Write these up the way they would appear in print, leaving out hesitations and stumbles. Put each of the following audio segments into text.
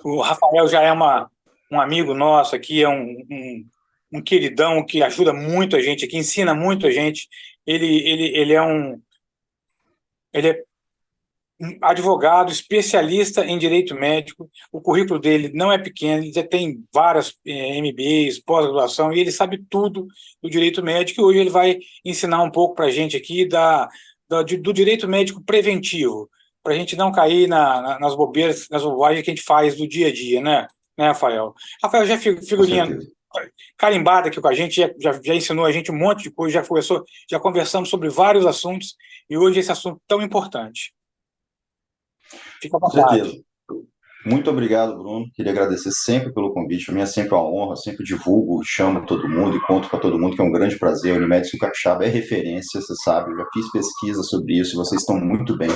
O Rafael já é um amigo nosso aqui, é um queridão que ajuda muito a gente aqui, ensina muito a gente. Ele é um advogado especialista em direito médico. O currículo dele não é pequeno, ele já tem várias MBAs, pós-graduação, e ele sabe tudo do direito médico. E hoje ele vai ensinar um pouco para a gente aqui do direito médico preventivo, para a gente não cair nas bobeiras, nas bobagens que a gente faz do dia a dia, né, Rafael? Rafael já é Com figurinha certeza. carimbada aqui com a gente, já ensinou a gente um monte de coisa, já conversamos sobre vários assuntos, e hoje esse assunto tão importante. Fica à Com certeza. vontade. Muito obrigado, Bruno. Queria agradecer sempre pelo convite. Para mim é sempre uma honra, sempre divulgo, chamo todo mundo e conto para todo mundo que é um grande prazer. A Unimed Capixaba é referência, você sabe. Eu já fiz pesquisa sobre isso e vocês estão muito bem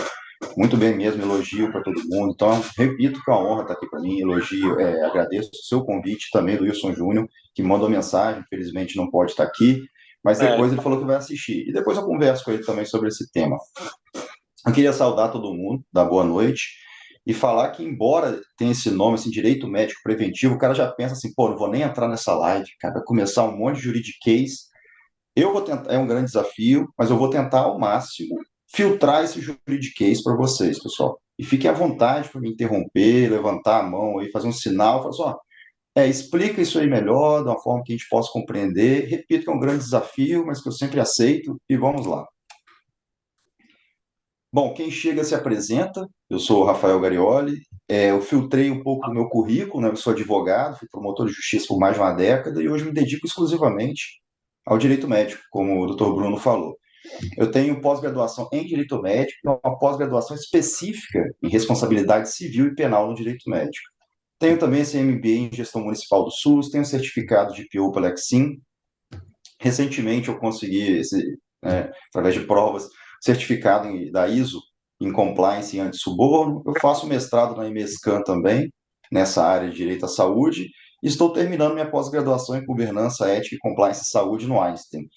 mesmo. Elogio para todo mundo. Então, repito que é uma honra estar aqui para mim. Elogio, agradeço o seu convite também do Wilson Júnior, que mandou mensagem. Infelizmente não pode estar aqui, mas É, depois ele falou que vai assistir. E depois eu converso com ele também sobre esse tema. Eu queria saudar todo mundo, dar boa noite e falar que, embora tenha esse nome, assim, direito médico preventivo, o cara já pensa assim, pô, não vou nem entrar nessa live, cara, vai começar um monte de juridiquês. Eu vou tentar, é um grande desafio, mas eu vou tentar ao máximo filtrar esse juridiquês para vocês, pessoal. E fiquem à vontade para me interromper, levantar a mão aí, fazer um sinal, falar assim, ó, explica isso aí melhor, de uma forma que a gente possa compreender. Repito que é um grande desafio, mas que eu sempre aceito, e vamos lá. Bom, quem chega se apresenta. Eu sou o Rafael Garioli. Eu filtrei um pouco do meu currículo, né? Eu sou advogado, fui promotor de justiça por mais de uma década e hoje me dedico exclusivamente ao direito médico, como o doutor Bruno falou. Eu tenho pós-graduação em direito médico e uma pós-graduação específica em responsabilidade civil e penal no direito médico. Tenho também esse MBA em gestão municipal do SUS, tenho certificado de PO pela Lexim. Recentemente eu consegui, através de provas, certificado da ISO em compliance e antissuborno. Eu faço mestrado na IMESCAN também, nessa área de direito à saúde, e estou terminando minha pós-graduação em governança, ética e compliance e saúde no Einstein.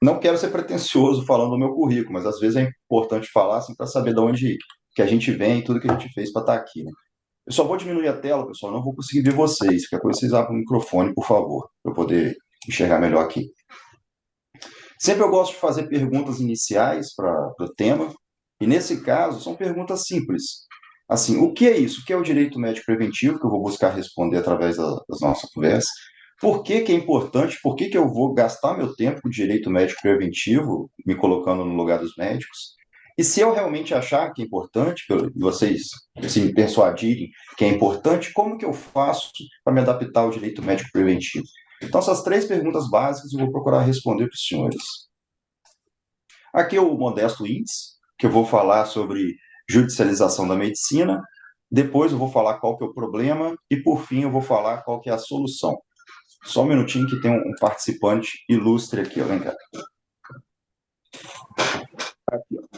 Não quero ser pretensioso falando do meu currículo, mas às vezes é importante falar assim, para saber de onde que a gente vem e tudo que a gente fez para estar aqui. Né? Eu só vou diminuir a tela, pessoal, não vou conseguir ver vocês. Qualquer coisa vocês abrem o microfone, por favor, para eu poder enxergar melhor aqui. Sempre eu gosto de fazer perguntas iniciais para o tema, e nesse caso são perguntas simples. Assim, o que é isso? O que é o direito médico preventivo, que eu vou buscar responder através da nossa conversa? Por que que é importante? Por que que eu vou gastar meu tempo com direito médico preventivo, me colocando no lugar dos médicos? E se eu realmente achar que é importante, vocês se me persuadirem que é importante, como que eu faço para me adaptar ao direito médico preventivo? Então, essas três perguntas básicas eu vou procurar responder para os senhores. Aqui é o modesto índice, que eu vou falar sobre judicialização da medicina, depois eu vou falar qual que é o problema e, por fim, eu vou falar qual que é a solução. Só um minutinho que tem um participante ilustre aqui, ó, vem cá.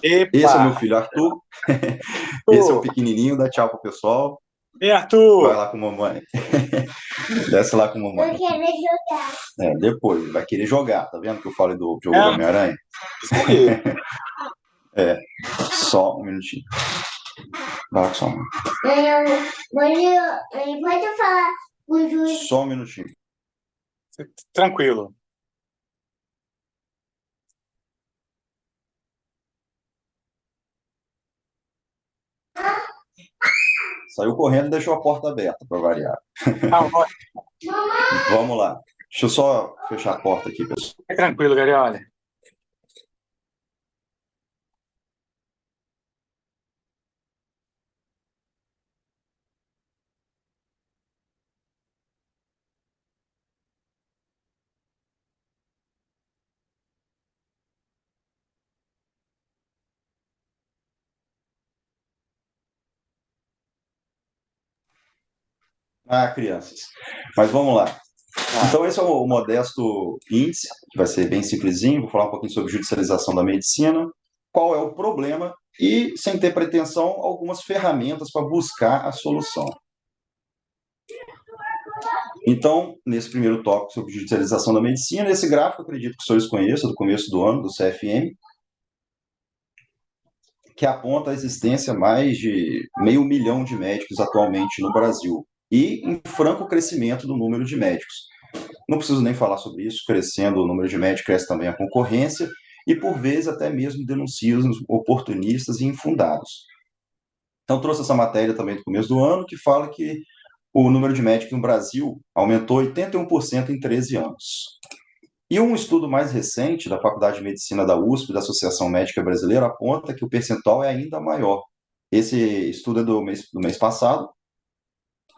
Esse é o meu epa! filho Arthur, esse é o Arthur! pequenininho, dá tchau pro pessoal, Ei, vai Arthur! lá com a mamãe, desce lá com a mamãe. Eu quero jogar. Depois, ele vai querer jogar, tá vendo que eu falei do jogo do É, Homem-Aranha? isso aí. Só um minutinho. Vai lá com sua mãe. Pode falar com o juiz. Só um minutinho. Tranquilo. Saiu correndo e deixou a porta aberta, para variar. Tá, ó, Vamos lá. Deixa eu só fechar a porta aqui, pessoal. é tranquilo, Garioli. Crianças. Mas vamos lá. Tá. Então, esse é o modesto índice, que vai ser bem simplesinho. Vou falar um pouquinho sobre judicialização da medicina, qual é o problema e, sem ter pretensão, algumas ferramentas para buscar a solução. Então, nesse primeiro tópico sobre judicialização da medicina, esse gráfico, acredito que os senhores conheçam, do começo do ano, do CFM, que aponta a existência mais de 500.000 de médicos atualmente no Brasil, e em franco crescimento do número de médicos. Não preciso nem falar sobre isso, crescendo o número de médicos, cresce também a concorrência, e por vezes até mesmo denuncias oportunistas e infundados. Então trouxe essa matéria também do começo do ano, que fala que o número de médicos no Brasil aumentou 81% em 13 anos. E um estudo mais recente da Faculdade de Medicina da USP, da Associação Médica Brasileira, aponta que o percentual é ainda maior. Esse estudo é do mês passado,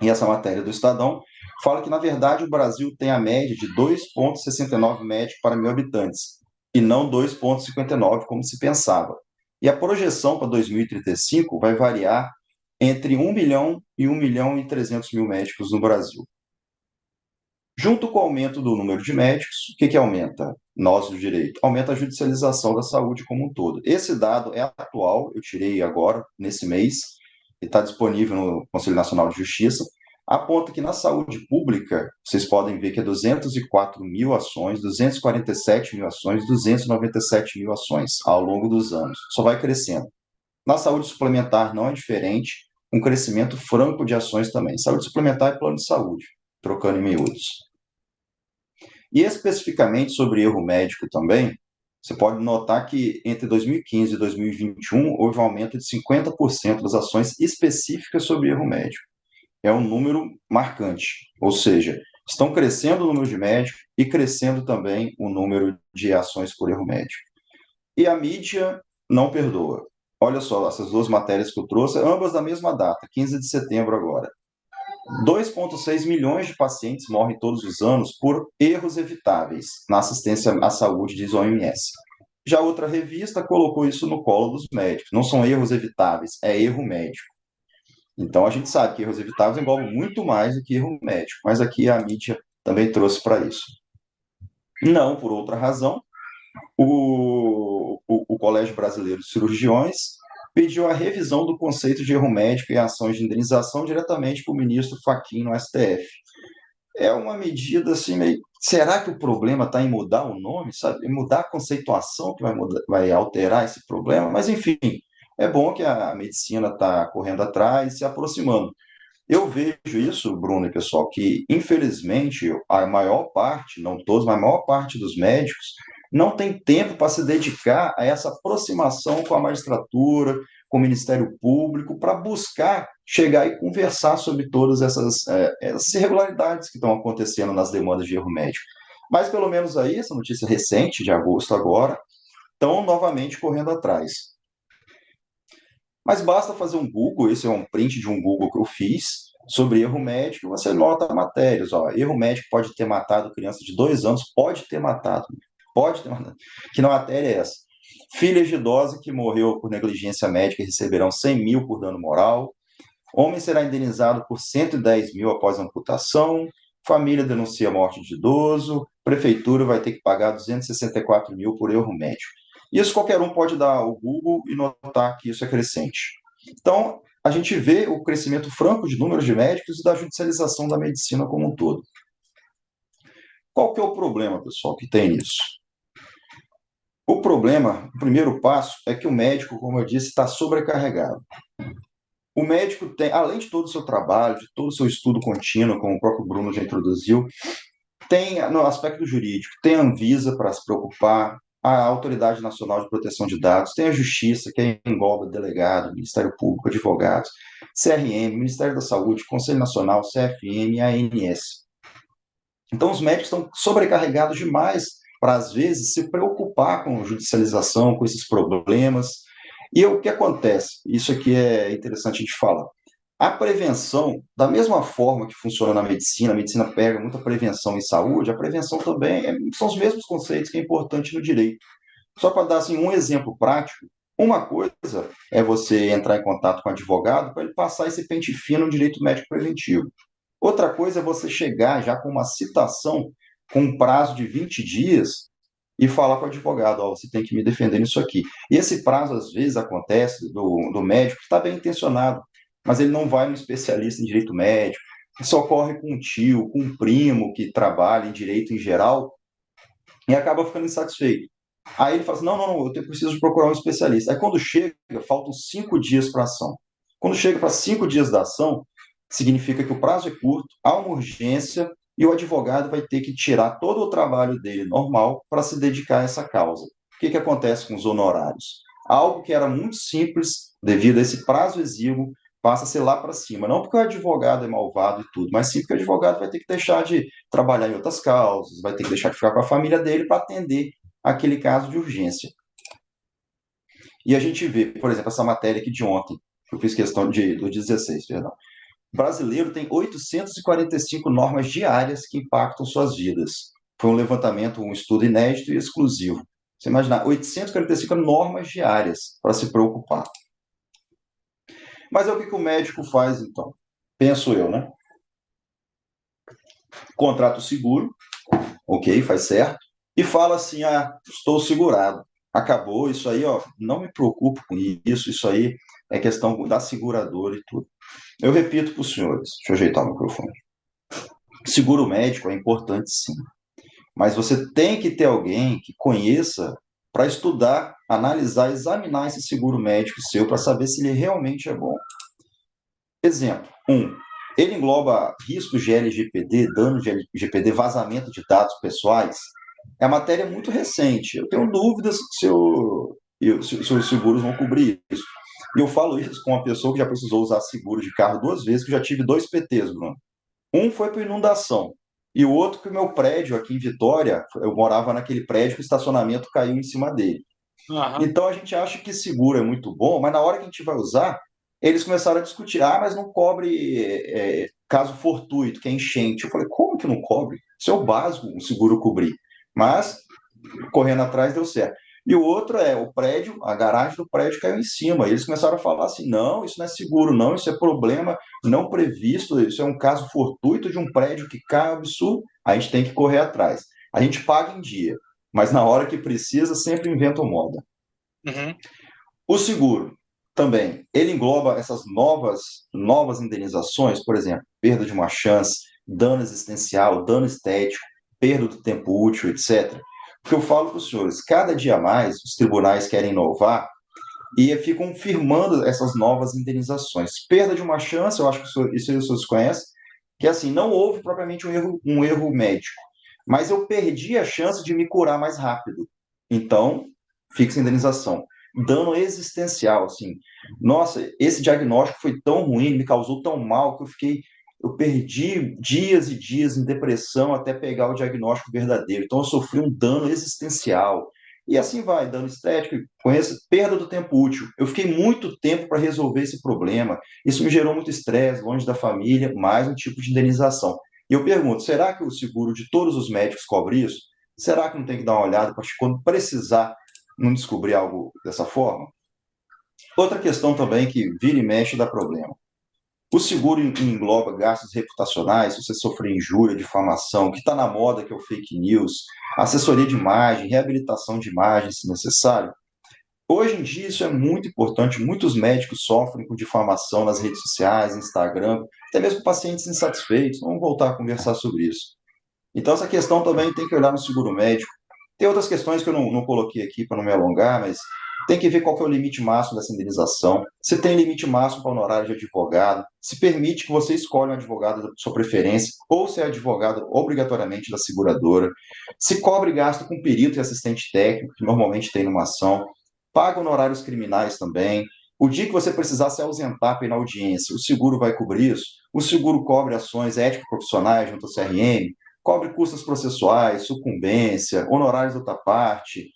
e essa matéria do Estadão fala que, na verdade, o Brasil tem a média de 2,69 médicos para 1.000 habitantes, e não 2,59, como se pensava. E a projeção para 2035 vai variar entre 1 milhão e 1.300.000 médicos no Brasil. Junto com o aumento do número de médicos, o que aumenta? Nós do direito. Aumenta a judicialização da saúde como um todo. Esse dado é atual, eu tirei agora, nesse mês, e está disponível no Conselho Nacional de Justiça, aponta que na saúde pública, vocês podem ver que é 204.000 ações, 247.000 ações, 297.000 ações ao longo dos anos. Só vai crescendo. Na saúde suplementar não é diferente, um crescimento franco de ações também. Saúde suplementar é plano de saúde, trocando em miúdos. E especificamente sobre erro médico também, você pode notar que entre 2015 e 2021 houve um aumento de 50% das ações específicas sobre erro médico. É um número marcante, ou seja, estão crescendo o número de médicos e crescendo também o número de ações por erro médico. E a mídia não perdoa. Olha só, essas duas matérias que eu trouxe, ambas da mesma data, 15 de setembro agora. 2,6 milhões de pacientes morrem todos os anos por erros evitáveis na assistência à saúde, diz a OMS. Já outra revista colocou isso no colo dos médicos. Não são erros evitáveis, é erro médico. Então, a gente sabe que erros evitáveis envolvem muito mais do que erro médico, mas aqui a mídia também trouxe para isso. Não, por outra razão, o Colégio Brasileiro de Cirurgiões pediu a revisão do conceito de erro médico e ações de indenização diretamente para o ministro Fachin no STF. É uma medida assim, meio... Será que o problema está em mudar o nome, sabe? Em mudar a conceituação que vai alterar esse problema? Mas, enfim, é bom que a medicina está correndo atrás, se aproximando. Eu vejo isso, Bruno e pessoal, que infelizmente a maior parte, não todos, mas a maior parte dos médicos não tem tempo para se dedicar a essa aproximação com a magistratura, com o Ministério Público, para buscar chegar e conversar sobre todas essas irregularidades que estão acontecendo nas demandas de erro médico. Mas pelo menos aí, essa notícia recente, de agosto agora, estão novamente correndo atrás. Mas basta fazer um Google, esse é um print de um Google que eu fiz, sobre erro médico, você nota matérias, ó, erro médico pode ter matado criança de 2 anos, pode ter matado. Que matéria é essa? Filha de idosa que morreu por negligência médica receberão 100 mil por dano moral. Homem será indenizado por 110 mil após amputação. Família denuncia a morte de idoso. Prefeitura vai ter que pagar 264 mil por erro médico. Isso qualquer um pode dar o Google e notar que isso é crescente. Então, a gente vê o crescimento franco de números de médicos e da judicialização da medicina como um todo. Qual que é o problema, pessoal, que tem nisso? O problema, o primeiro passo, é que o médico, como eu disse, está sobrecarregado. O médico tem, além de todo o seu trabalho, de todo o seu estudo contínuo, como o próprio Bruno já introduziu, tem, no aspecto jurídico, tem a Anvisa para se preocupar, a Autoridade Nacional de Proteção de Dados, tem a Justiça, que engloba delegado, Ministério Público, advogados, CRM, Ministério da Saúde, Conselho Nacional, CFM e ANS. Então, os médicos estão sobrecarregados demais para, às vezes, se preocupar com judicialização, com esses problemas. E o que acontece? Isso aqui é interessante a gente falar. A prevenção, da mesma forma que funciona na medicina, a medicina pega muita prevenção em saúde, a prevenção também são os mesmos conceitos que é importante no direito. Só para dar assim, um exemplo prático, uma coisa é você entrar em contato com o advogado para ele passar esse pente fino no direito médico preventivo. Outra coisa é você chegar já com uma citação com um prazo de 20 dias e falar com o advogado, ó, você tem que me defender nisso aqui. E esse prazo, às vezes, acontece do médico que está bem intencionado, mas ele não vai no especialista em direito médico, isso ocorre com um tio, com um primo que trabalha em direito em geral e acaba ficando insatisfeito. Aí ele fala assim, não, eu preciso procurar um especialista. Aí quando chega, faltam 5 dias para a ação. Quando chega para 5 dias da ação, significa que o prazo é curto, há uma urgência e o advogado vai ter que tirar todo o trabalho dele normal para se dedicar a essa causa. O que acontece com os honorários? Algo que era muito simples, devido a esse prazo exíguo, passa a ser lá para cima. Não porque o advogado é malvado e tudo, mas sim porque o advogado vai ter que deixar de trabalhar em outras causas, vai ter que deixar de ficar com a família dele para atender aquele caso de urgência. E a gente vê, por exemplo, essa matéria aqui de ontem, que eu fiz questão do 16, perdão. O brasileiro tem 845 normas diárias que impactam suas vidas. Foi um levantamento, um estudo inédito e exclusivo. Você imaginar, 845 normas diárias para se preocupar. Mas é o que o médico faz, então? Penso eu, né? Contrata o seguro, ok, faz certo, e fala assim, estou segurado. Acabou, isso aí, não me preocupo com isso aí é questão da seguradora e tudo. Eu repito para os senhores, deixa eu ajeitar o microfone. Seguro médico é importante sim, mas você tem que ter alguém que conheça para estudar, analisar, examinar esse seguro médico seu para saber se ele realmente é bom. Exemplo, ele engloba riscos de LGPD, dano de LGPD, vazamento de dados pessoais. É uma matéria muito recente. Eu tenho dúvidas se os seguros vão cobrir isso. E eu falo isso com uma pessoa que já precisou usar seguro de carro 2 vezes, que eu já tive 2 PTs, Bruno. Um foi por inundação, e o outro que o meu prédio aqui em Vitória, eu morava naquele prédio que o estacionamento caiu em cima dele. Aham. Então a gente acha que seguro é muito bom, mas na hora que a gente vai usar, eles começaram a discutir, mas não cobre caso fortuito, que é enchente. Eu falei, como que não cobre? Isso é o básico, um seguro cobrir. Mas, correndo atrás, deu certo. E o outro é o prédio, a garagem do prédio caiu em cima. E eles começaram a falar assim, não, isso não é seguro, não, isso é problema não previsto, isso é um caso fortuito de um prédio que cai um absurdo, a gente tem que correr atrás. A gente paga em dia, mas na hora que precisa, sempre inventa moda. Uhum. O seguro também, ele engloba essas novas indenizações, por exemplo, perda de uma chance, dano existencial, dano estético, perda do tempo útil, etc. O que eu falo para os senhores, cada dia mais os tribunais querem inovar e ficam firmando essas novas indenizações. Perda de uma chance, eu acho que isso os senhores conhecem, que assim, não houve propriamente um erro médico, mas eu perdi a chance de me curar mais rápido. Então, fixa indenização. Dano existencial, assim. Nossa, esse diagnóstico foi tão ruim, me causou tão mal que eu perdi dias e dias em depressão até pegar o diagnóstico verdadeiro. Então, eu sofri um dano existencial. E assim vai, dano estético, conheço, perda do tempo útil. Eu fiquei muito tempo para resolver esse problema. Isso me gerou muito estresse, longe da família, mais um tipo de indenização. E eu pergunto, será que o seguro de todos os médicos cobre isso? Será que não tem que dar uma olhada para quando precisar não descobrir algo dessa forma? Outra questão também que vira e mexe dá problema. O seguro engloba gastos reputacionais, se você sofrer injúria, difamação, que está na moda, que é o fake news, assessoria de imagem, reabilitação de imagem, se necessário. Hoje em dia isso é muito importante, muitos médicos sofrem com difamação nas redes sociais, Instagram, até mesmo pacientes insatisfeitos. Vamos voltar a conversar sobre isso. Então essa questão também tem que olhar no seguro médico. Tem outras questões que eu não coloquei aqui para não me alongar, mas tem que ver qual que é o limite máximo dessa indenização, se tem limite máximo para honorário de advogado, se permite que você escolha um advogado da sua preferência, ou se é advogado obrigatoriamente da seguradora, se cobre gasto com perito e assistente técnico, que normalmente tem numa ação, paga honorários criminais também. O dia que você precisar se ausentar para ir na audiência, o seguro vai cobrir isso. O seguro cobre ações ético-profissionais junto ao CRM, cobre custas processuais, sucumbência, honorários da outra parte.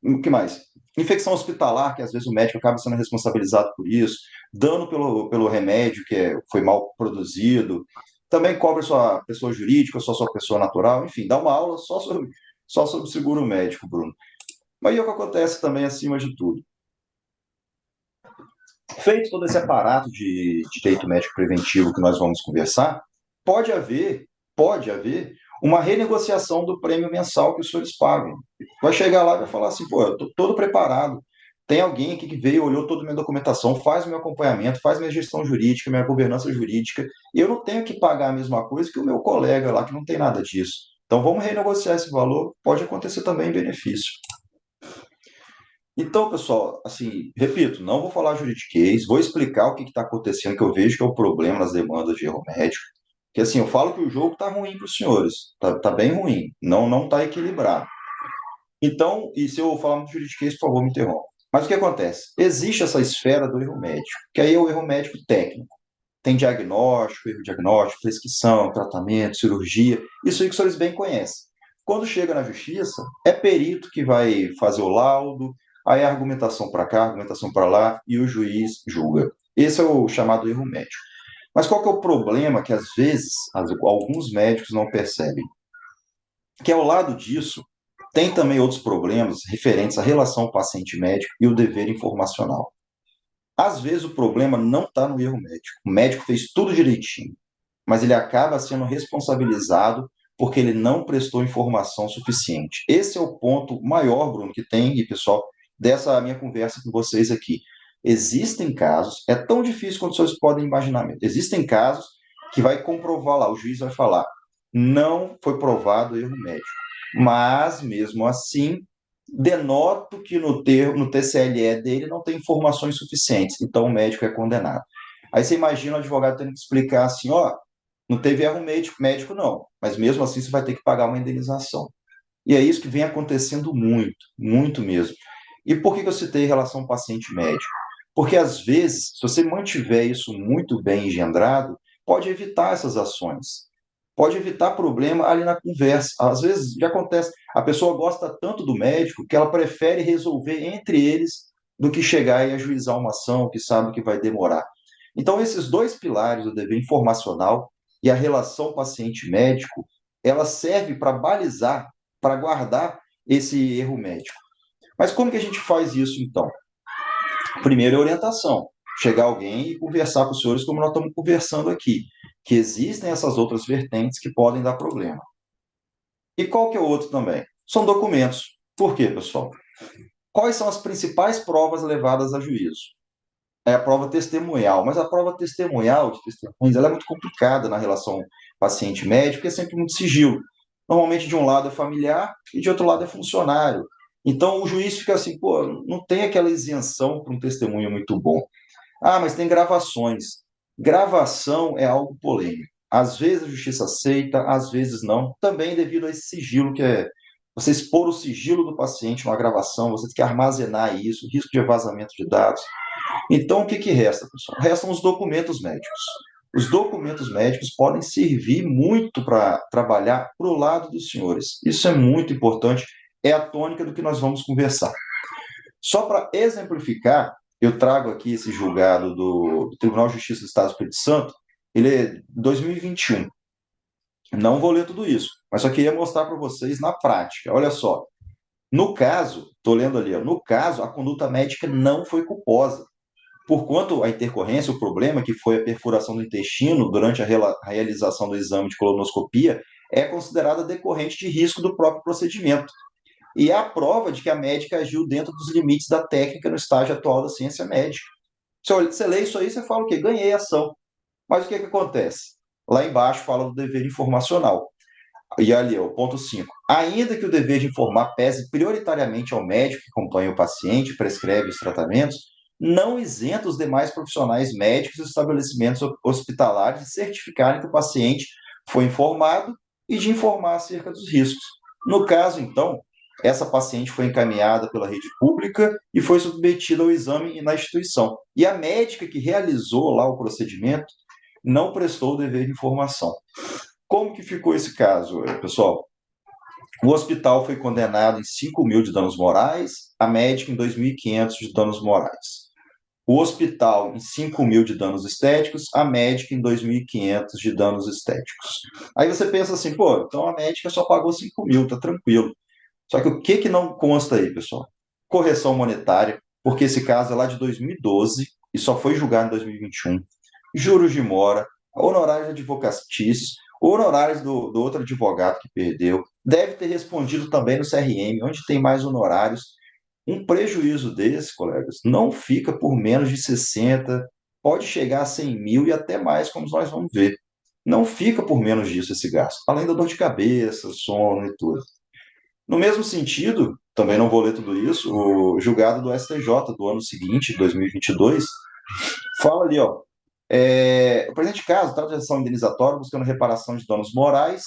O que mais? Infecção hospitalar, que às vezes o médico acaba sendo responsabilizado por isso, dano pelo remédio que foi mal produzido, também cobre sua pessoa jurídica, sua pessoa natural, enfim, dá uma aula só sobre seguro médico, Bruno. Mas aí é o que acontece também acima de tudo. Feito todo esse aparato de direito médico preventivo que nós vamos conversar, pode haver uma renegociação do prêmio mensal que os senhores pagam. Vai chegar lá e vai falar assim, eu estou todo preparado, tem alguém aqui que veio, olhou toda a minha documentação, faz o meu acompanhamento, faz minha gestão jurídica, minha governança jurídica, e eu não tenho que pagar a mesma coisa que o meu colega lá, que não tem nada disso. Então, vamos renegociar esse valor, pode acontecer também em benefício. Então, pessoal, assim, repito, não vou falar juridiquês, vou explicar o que está acontecendo, que eu vejo que é o problema nas demandas de erro médico. Porque, assim, eu falo que o jogo está ruim para os senhores, tá bem ruim, não está equilibrado. Então, e se eu falar muito juridiquês, por favor, me interrompa. Mas o que acontece? Existe essa esfera do erro médico, que aí é o erro médico técnico. Tem diagnóstico, erro diagnóstico, prescrição, tratamento, cirurgia, isso aí que os senhores bem conhecem. Quando chega na justiça, é perito que vai fazer o laudo, aí a argumentação para cá, argumentação para lá, e o juiz julga. Esse é o chamado erro médico. Mas qual que é o problema que, às vezes, alguns médicos não percebem? Que ao lado disso, tem também outros problemas referentes à relação paciente-médico e o dever informacional. Às vezes o problema não está no erro médico. O médico fez tudo direitinho, mas ele acaba sendo responsabilizado porque ele não prestou informação suficiente. Esse é o ponto maior, Bruno, que tem, e pessoal, dessa minha conversa com vocês aqui. Existem casos, é tão difícil quanto vocês podem imaginar mesmo. Existem casos que vai comprovar lá, o juiz vai falar, não foi provado erro médico. Mas, mesmo assim, denoto que no TCLE dele não tem informações suficientes, então o médico é condenado. Aí você imagina o advogado tendo que explicar assim, ó, não teve erro médico não, mas mesmo assim você vai ter que pagar uma indenização. E é isso que vem acontecendo muito, muito mesmo. E por que eu citei relação paciente-médico? Porque às vezes, se você mantiver isso muito bem engendrado, pode evitar essas ações. Pode evitar problema ali na conversa. Às vezes já acontece, a pessoa gosta tanto do médico que ela prefere resolver entre eles do que chegar e ajuizar uma ação que sabe que vai demorar. Então, esses dois pilares, o dever informacional e a relação paciente-médico, ela serve para balizar, para guardar esse erro médico. Mas como que a gente faz isso, então? Primeiro é orientação. Chegar alguém e conversar com os senhores como nós estamos conversando aqui, que existem essas outras vertentes que podem dar problema. E qual que é o outro também? São documentos. Por quê, pessoal? Quais são as principais provas levadas a juízo? É a prova testemunhal, mas a prova testemunhal de testemunhas ela é muito complicada na relação paciente-médico, porque é sempre muito sigilo. Normalmente, de um lado é familiar e de outro lado é funcionário. Então, o juiz fica assim, pô, não tem aquela isenção para um testemunho muito bom. Ah, mas tem gravações. Gravação é algo polêmico. Às vezes a justiça aceita, às vezes não, também devido a esse sigilo que é você expor o sigilo do paciente numa gravação, você tem que armazenar isso, risco de vazamento de dados. Então, o que que resta, pessoal? Restam os documentos médicos. Os documentos médicos podem servir muito para trabalhar para o lado dos senhores. Isso é muito importante, é a tônica do que nós vamos conversar. Só para exemplificar, eu trago aqui esse julgado do Tribunal de Justiça do Estado do Espírito Santo, ele é de 2021. Não vou ler tudo isso, mas só queria mostrar para vocês na prática. Olha só, no caso, estou lendo ali, no caso, a conduta médica não foi culposa. Porquanto a intercorrência, o problema, que foi a perfuração do intestino durante a realização do exame de colonoscopia, é considerada decorrente de risco do próprio procedimento. E há a prova de que a médica agiu dentro dos limites da técnica no estágio atual da ciência médica. Você lê isso aí, você fala o quê? Ganhei a ação. Mas o que acontece? Lá embaixo fala do dever informacional. E ali, o ponto 5. Ainda que o dever de informar pese prioritariamente ao médico que acompanha o paciente e prescreve os tratamentos, não isenta os demais profissionais médicos e estabelecimentos hospitalares de certificarem que o paciente foi informado e de informar acerca dos riscos. No caso, então, essa paciente foi encaminhada pela rede pública e foi submetida ao exame na instituição. E a médica que realizou lá o procedimento não prestou o dever de informação. Como que ficou esse caso, pessoal? O hospital foi condenado em 5 mil de danos morais, a médica em 2.500 de danos morais. O hospital em 5 mil de danos estéticos, a médica em 2.500 de danos estéticos. Aí você pensa assim, pô, então a médica só pagou 5 mil, tá tranquilo. Só que o que não consta aí, pessoal? Correção monetária, porque esse caso é lá de 2012 e só foi julgado em 2021. Juros de mora, honorários advocatícios, honorários do outro advogado que perdeu. Deve ter respondido também no CRM, onde tem mais honorários. Um prejuízo desse, colegas, não fica por menos de 60, pode chegar a 100 mil e até mais, como nós vamos ver. não fica por menos disso esse gasto, além da dor de cabeça, sono e tudo. No mesmo sentido, também não vou ler tudo isso, o julgado do STJ do ano seguinte, 2022, fala ali, ó, o presente caso trata de ação indenizatória buscando reparação de danos morais,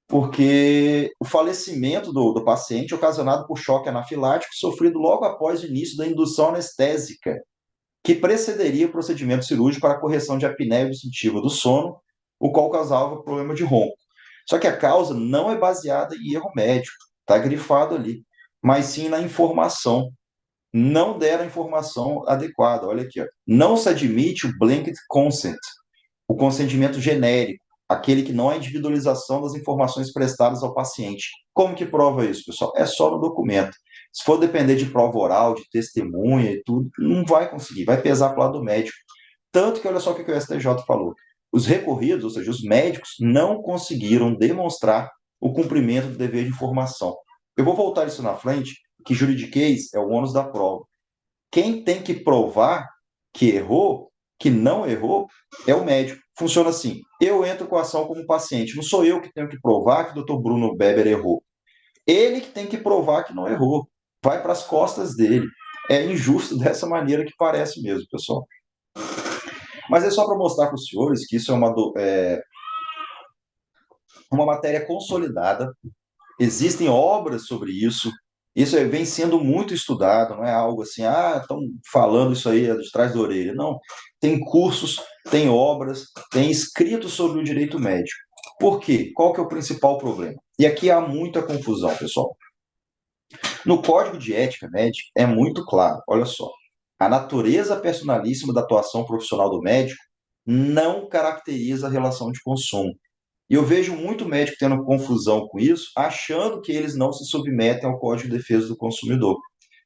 porque o falecimento do paciente é ocasionado por choque anafilático sofrido logo após o início da indução anestésica, que precederia o procedimento cirúrgico para a correção de apneia obstrutiva do sono, o qual causava problema de ronco. Só que a causa não é baseada em erro médico, está grifado ali, mas sim na informação. Não deram a informação adequada. Olha aqui, ó. Não se admite o blanket consent, o consentimento genérico, aquele que não é individualização das informações prestadas ao paciente. Como que prova isso, pessoal? É só no documento. Se for depender de prova oral, de testemunha e tudo, não vai conseguir, vai pesar para o lado do médico. Tanto que olha só o que o STJ falou. Os recorridos, ou seja, os médicos, não conseguiram demonstrar o cumprimento do dever de informação. Eu vou voltar isso na frente, que juridiquês é o ônus da prova. Quem tem que provar que errou, que não errou, é o médico. Funciona assim: eu entro com a ação como paciente, não sou eu que tenho que provar que o Dr. Bruno Beber errou. Ele que tem que provar que não errou. Vai para as costas dele. É injusto dessa maneira que parece mesmo, pessoal. Mas é só para mostrar para os senhores que isso é uma matéria consolidada. Existem obras sobre isso. Isso vem sendo muito estudado, não é algo assim, estão falando isso aí de trás da orelha. Não, tem cursos, tem obras, tem escritos sobre o direito médico. Por quê? Qual que é o principal problema? E aqui há muita confusão, pessoal. No Código de Ética Médica é muito claro, olha só, a natureza personalíssima da atuação profissional do médico não caracteriza a relação de consumo. E eu vejo muito médico tendo confusão com isso, achando que eles não se submetem ao Código de Defesa do Consumidor.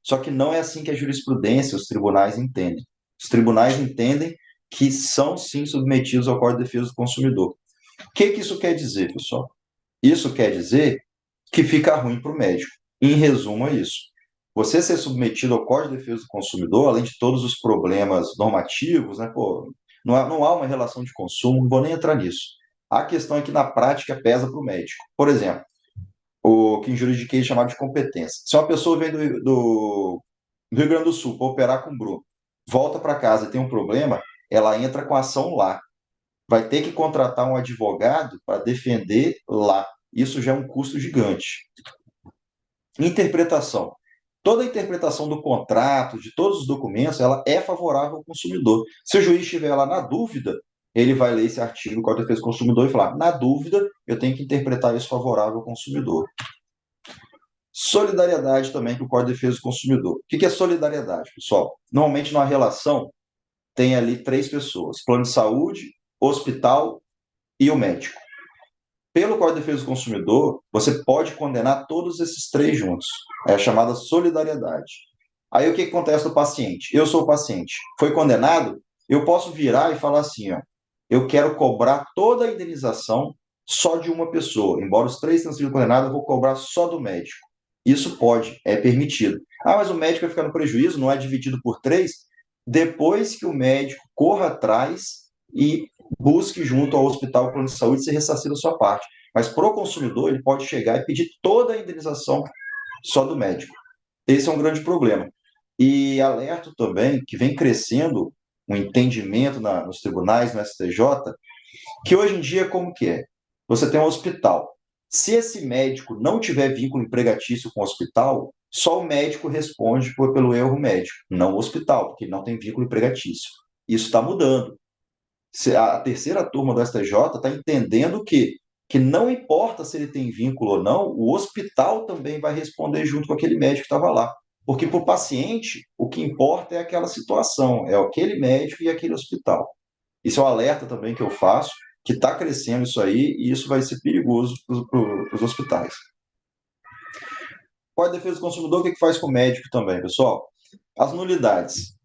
Só que não é assim que a jurisprudência, os tribunais entendem. Os tribunais entendem que são, sim, submetidos ao Código de Defesa do Consumidor. O que isso quer dizer, pessoal? Isso quer dizer que fica ruim para o médico. Em resumo, é isso. Você ser submetido ao Código de Defesa do Consumidor, além de todos os problemas normativos, né, não há uma relação de consumo, não vou nem entrar nisso. A questão é que, na prática, pesa para o médico. Por exemplo, o que em juridiquês é chamado de competência. Se uma pessoa vem do Rio Grande do Sul para operar com o Bruno, volta para casa e tem um problema, ela entra com a ação lá. Vai ter que contratar um advogado para defender lá. Isso já é um custo gigante. Interpretação. Toda a interpretação do contrato, de todos os documentos, ela é favorável ao consumidor. Se o juiz estiver lá na dúvida, ele vai ler esse artigo do Código de Defesa do Consumidor e falar: na dúvida, eu tenho que interpretar isso favorável ao consumidor. Solidariedade também com o Código de Defesa do Consumidor. O que é solidariedade, pessoal? Normalmente, numa relação, tem ali 3 pessoas: plano de saúde, hospital e o médico. Pelo Código de Defesa do Consumidor, você pode condenar todos esses 3 juntos. É a chamada solidariedade. Aí o que acontece no paciente? Eu sou o paciente. Foi condenado? Eu posso virar e falar assim, ó, eu quero cobrar toda a indenização só de uma pessoa. Embora os 3 tenham sido condenados, eu vou cobrar só do médico. Isso pode, é permitido. Mas o médico vai ficar no prejuízo, não é dividido por 3? Depois que o médico corra atrás e busque junto ao hospital, plano de saúde, se ressarcir da sua parte. Mas para o consumidor, ele pode chegar e pedir toda a indenização só do médico. Esse é um grande problema. E alerto também que vem crescendo um entendimento nos tribunais, no STJ, que hoje em dia, como que é? Você tem um hospital. Se esse médico não tiver vínculo empregatício com o hospital, só o médico responde pelo erro médico, não o hospital, porque não tem vínculo empregatício. Isso está mudando. A terceira turma do STJ está entendendo que não importa se ele tem vínculo ou não, o hospital também vai responder junto com aquele médico que estava lá. Porque para o paciente, o que importa é aquela situação, é aquele médico e aquele hospital. Isso é um alerta também que eu faço, que está crescendo isso aí, e isso vai ser perigoso para os hospitais. Código de Defesa do Consumidor, o que faz com o médico também, pessoal? As nulidades.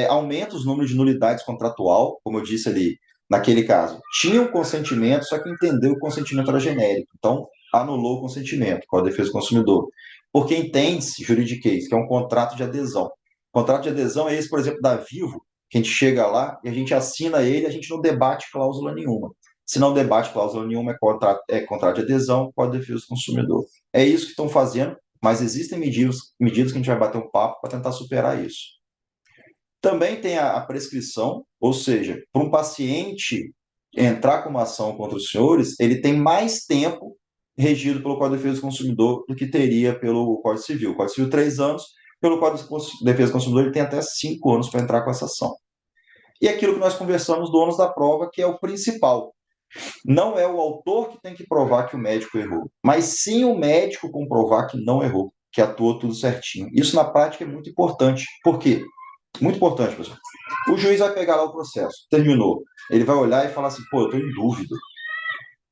Aumenta os números de nulidades contratual, como eu disse ali, naquele caso. Tinha um consentimento, só que entendeu que o consentimento era genérico. Então, anulou o consentimento, Código de Defesa do Consumidor. Porque entende-se, juridiquês, que é um contrato de adesão. O contrato de adesão é esse, por exemplo, da Vivo, que a gente chega lá e a gente assina ele, a gente não debate cláusula nenhuma. Se não debate cláusula nenhuma, é contrato de adesão, Código de Defesa do Consumidor. É isso que estão fazendo, mas existem medidas que a gente vai bater um papo para tentar superar isso. Também tem a prescrição, ou seja, para um paciente entrar com uma ação contra os senhores, ele tem mais tempo regido pelo Código de Defesa do Consumidor do que teria pelo Código Civil. O Código Civil, 3 anos, pelo Código de Defesa do Consumidor, ele tem até 5 anos para entrar com essa ação. E aquilo que nós conversamos do ônus da prova, que é o principal. Não é o autor que tem que provar que o médico errou, mas sim o médico comprovar que não errou, que atuou tudo certinho. Isso na prática é muito importante. Por quê? Muito importante, pessoal. O juiz vai pegar lá o processo, terminou. Ele vai olhar e falar assim, pô, eu estou em dúvida.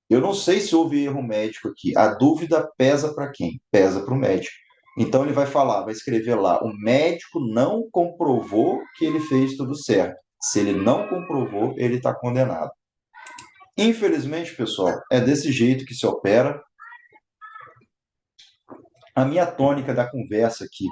Eu não sei se houve erro médico aqui. A dúvida pesa para quem? Pesa para o médico. Então ele vai falar, vai escrever lá, o médico não comprovou que ele fez tudo certo. Se ele não comprovou, ele está condenado. Infelizmente, pessoal, é desse jeito que se opera. A minha tônica da conversa aqui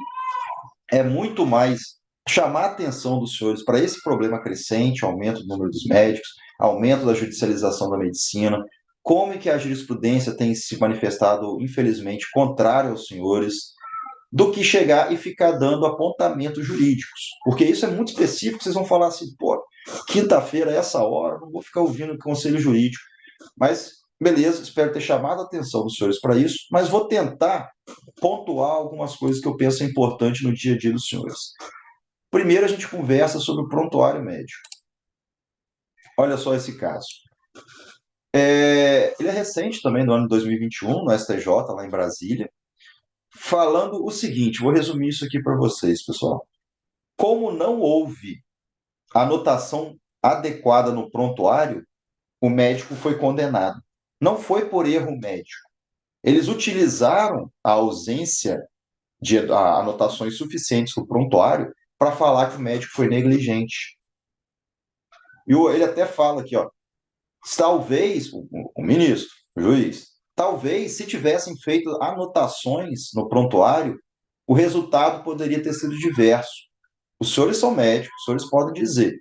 é muito mais chamar a atenção dos senhores para esse problema crescente, aumento do número dos médicos, aumento da judicialização da medicina, como é que a jurisprudência tem se manifestado, infelizmente, contrário aos senhores, do que chegar e ficar dando apontamentos jurídicos. Porque isso é muito específico, vocês vão falar assim, pô, quinta-feira, essa hora, não vou ficar ouvindo o conselho jurídico. Mas, beleza, espero ter chamado a atenção dos senhores para isso, mas vou tentar pontuar algumas coisas que eu penso importante no dia a dia dos senhores. Primeiro, a gente conversa sobre o prontuário médico. Olha só esse caso. Ele é recente também, do ano de 2021, no STJ, lá em Brasília, falando o seguinte, vou resumir isso aqui para vocês, pessoal. Como não houve anotação adequada no prontuário, o médico foi condenado. Não foi por erro médico. Eles utilizaram a ausência de anotações suficientes no prontuário para falar que o médico foi negligente. E ele até fala aqui, ó, talvez, o ministro, o juiz, talvez se tivessem feito anotações no prontuário, o resultado poderia ter sido diverso. Os senhores são médicos, os senhores podem dizer.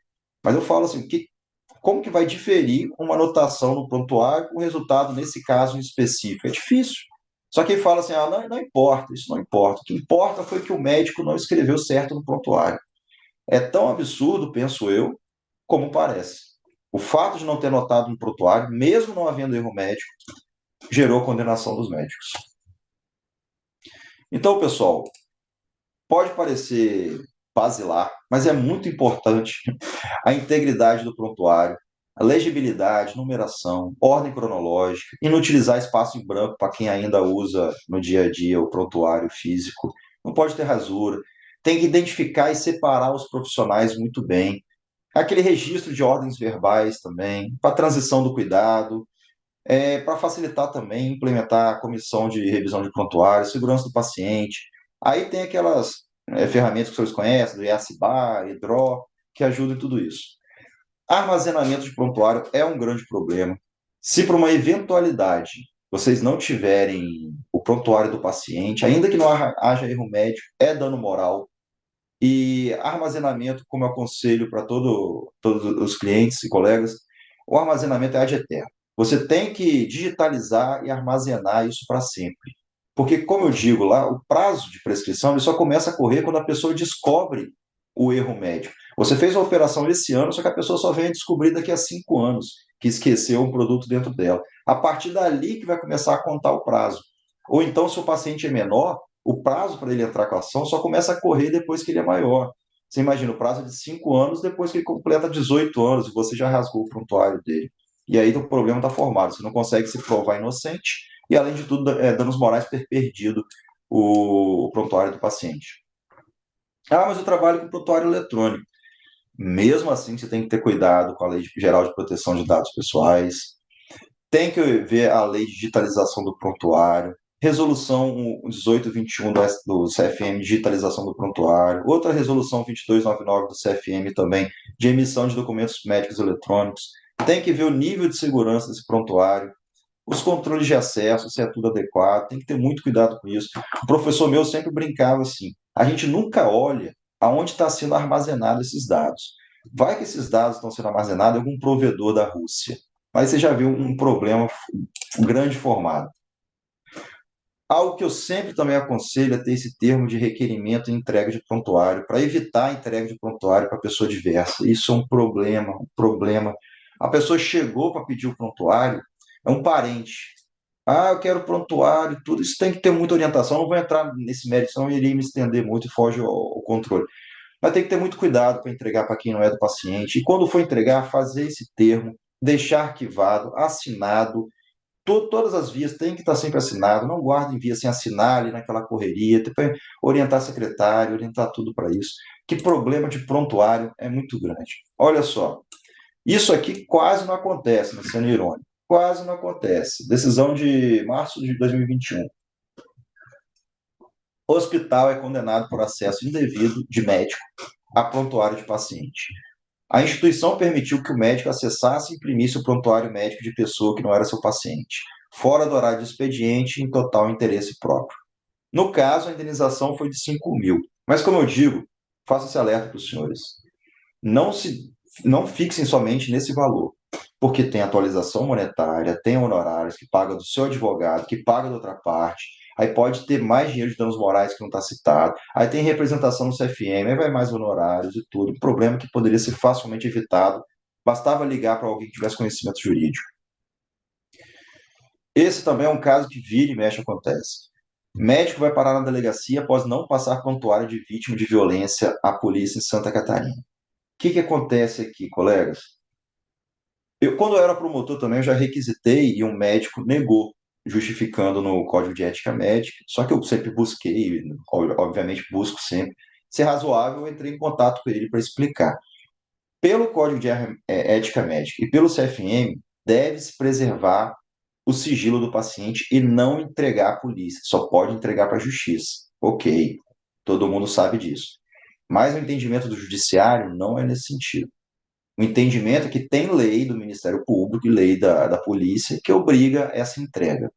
Mas eu falo assim, como que vai diferir uma anotação no prontuário com o resultado nesse caso em específico? É difícil. Só que ele fala assim, não importa, isso não importa. O que importa foi que o médico não escreveu certo no prontuário. É tão absurdo, penso eu, como parece. O fato de não ter anotado no prontuário, mesmo não havendo erro médico, gerou condenação dos médicos. Então, pessoal, pode parecer basilar, mas é muito importante a integridade do prontuário, a legibilidade, numeração, ordem cronológica, e não utilizar espaço em branco para quem ainda usa no dia a dia o prontuário físico. Não pode ter rasura. Tem que identificar e separar os profissionais muito bem. Aquele registro de ordens verbais também, para transição do cuidado, para facilitar também, implementar a comissão de revisão de prontuário, segurança do paciente. Aí tem aquelas ferramentas que vocês conhecem, do IACBA, IDRO, que ajudam em tudo isso. Armazenamento de prontuário é um grande problema. Se por uma eventualidade vocês não tiverem o prontuário do paciente, ainda que não haja erro médico, é dano moral. E armazenamento, como eu aconselho para todos os clientes e colegas, o armazenamento é ad eterno. Você tem que digitalizar e armazenar isso para sempre. Porque, como eu digo lá, o prazo de prescrição ele só começa a correr quando a pessoa descobre o erro médico. Você fez a operação esse ano, só que a pessoa só vem a descobrir daqui a 5 anos que esqueceu um produto dentro dela. A partir dali que vai começar a contar o prazo. Ou então, se o paciente é menor, o prazo para ele entrar com a ação só começa a correr depois que ele é maior. Você imagina, o prazo é de 5 anos depois que ele completa 18 anos e você já rasgou o prontuário dele. E aí o problema está formado, você não consegue se provar inocente e, além de tudo, danos morais ter perdido o prontuário do paciente. Mas eu trabalho com prontuário eletrônico. Mesmo assim, você tem que ter cuidado com a Lei Geral de Proteção de Dados Pessoais, tem que ver a Lei de Digitalização do Prontuário, Resolução 1821 do CFM, digitalização do prontuário, outra Resolução 2299 do CFM também, de emissão de documentos médicos eletrônicos, tem que ver o nível de segurança desse prontuário, os controles de acesso, se é tudo adequado, tem que ter muito cuidado com isso. O professor meu sempre brincava assim, a gente nunca olha aonde está sendo armazenado esses dados. Vai que esses dados estão sendo armazenados em algum provedor da Rússia. Mas você já viu um problema grande formado. Algo que eu sempre também aconselho é ter esse termo de requerimento e entrega de prontuário, para evitar a entrega de prontuário para pessoa diversa. Isso é um problema, um problema. A pessoa chegou para pedir o prontuário, é um parente. Ah, eu quero prontuário, tudo. Isso tem que ter muita orientação. Não vou entrar nesse mérito, senão eu iria me estender muito e foge ao controle. Mas tem que ter muito cuidado para entregar para quem não é do paciente. E quando for entregar, fazer esse termo, deixar arquivado, assinado. Todas as vias têm que estar sempre assinado. Não guardem via sem assinar ali naquela correria. Tem que orientar secretário, orientar tudo para isso. Que problema de prontuário é muito grande. Olha só, isso aqui quase não acontece, né, sendo irônico. Quase não acontece. Decisão de março de 2021. Hospital é condenado por acesso indevido de médico a prontuário de paciente. A instituição permitiu que o médico acessasse e imprimisse o prontuário médico de pessoa que não era seu paciente, fora do horário de expediente e em total interesse próprio. No caso, a indenização foi de 5 mil. Mas, como eu digo, faço esse alerta para os senhores. Não se, não fixem somente nesse valor, porque tem atualização monetária, tem honorários que paga do seu advogado, que paga da outra parte, aí pode ter mais dinheiro de danos morais que não está citado, aí tem representação no CFM, aí vai mais honorários e tudo. Um problema que poderia ser facilmente evitado, bastava ligar para alguém que tivesse conhecimento jurídico. Esse também é um caso que vira e mexe acontece. Médico vai parar na delegacia após não passar prontuário de vítima de violência à polícia em Santa Catarina. O que acontece aqui, colegas? Quando eu era promotor também, eu já requisitei e um médico negou, justificando no Código de Ética Médica. Só que eu sempre busquei, obviamente busco sempre, ser razoável, eu entrei em contato com ele para explicar. Pelo Código de Ética Médica e pelo CFM, deve-se preservar o sigilo do paciente e não entregar à polícia, só pode entregar para a justiça. Ok, todo mundo sabe disso. Mas o entendimento do judiciário não é nesse sentido. O entendimento é que tem lei do Ministério Público e lei da polícia que obriga essa entrega.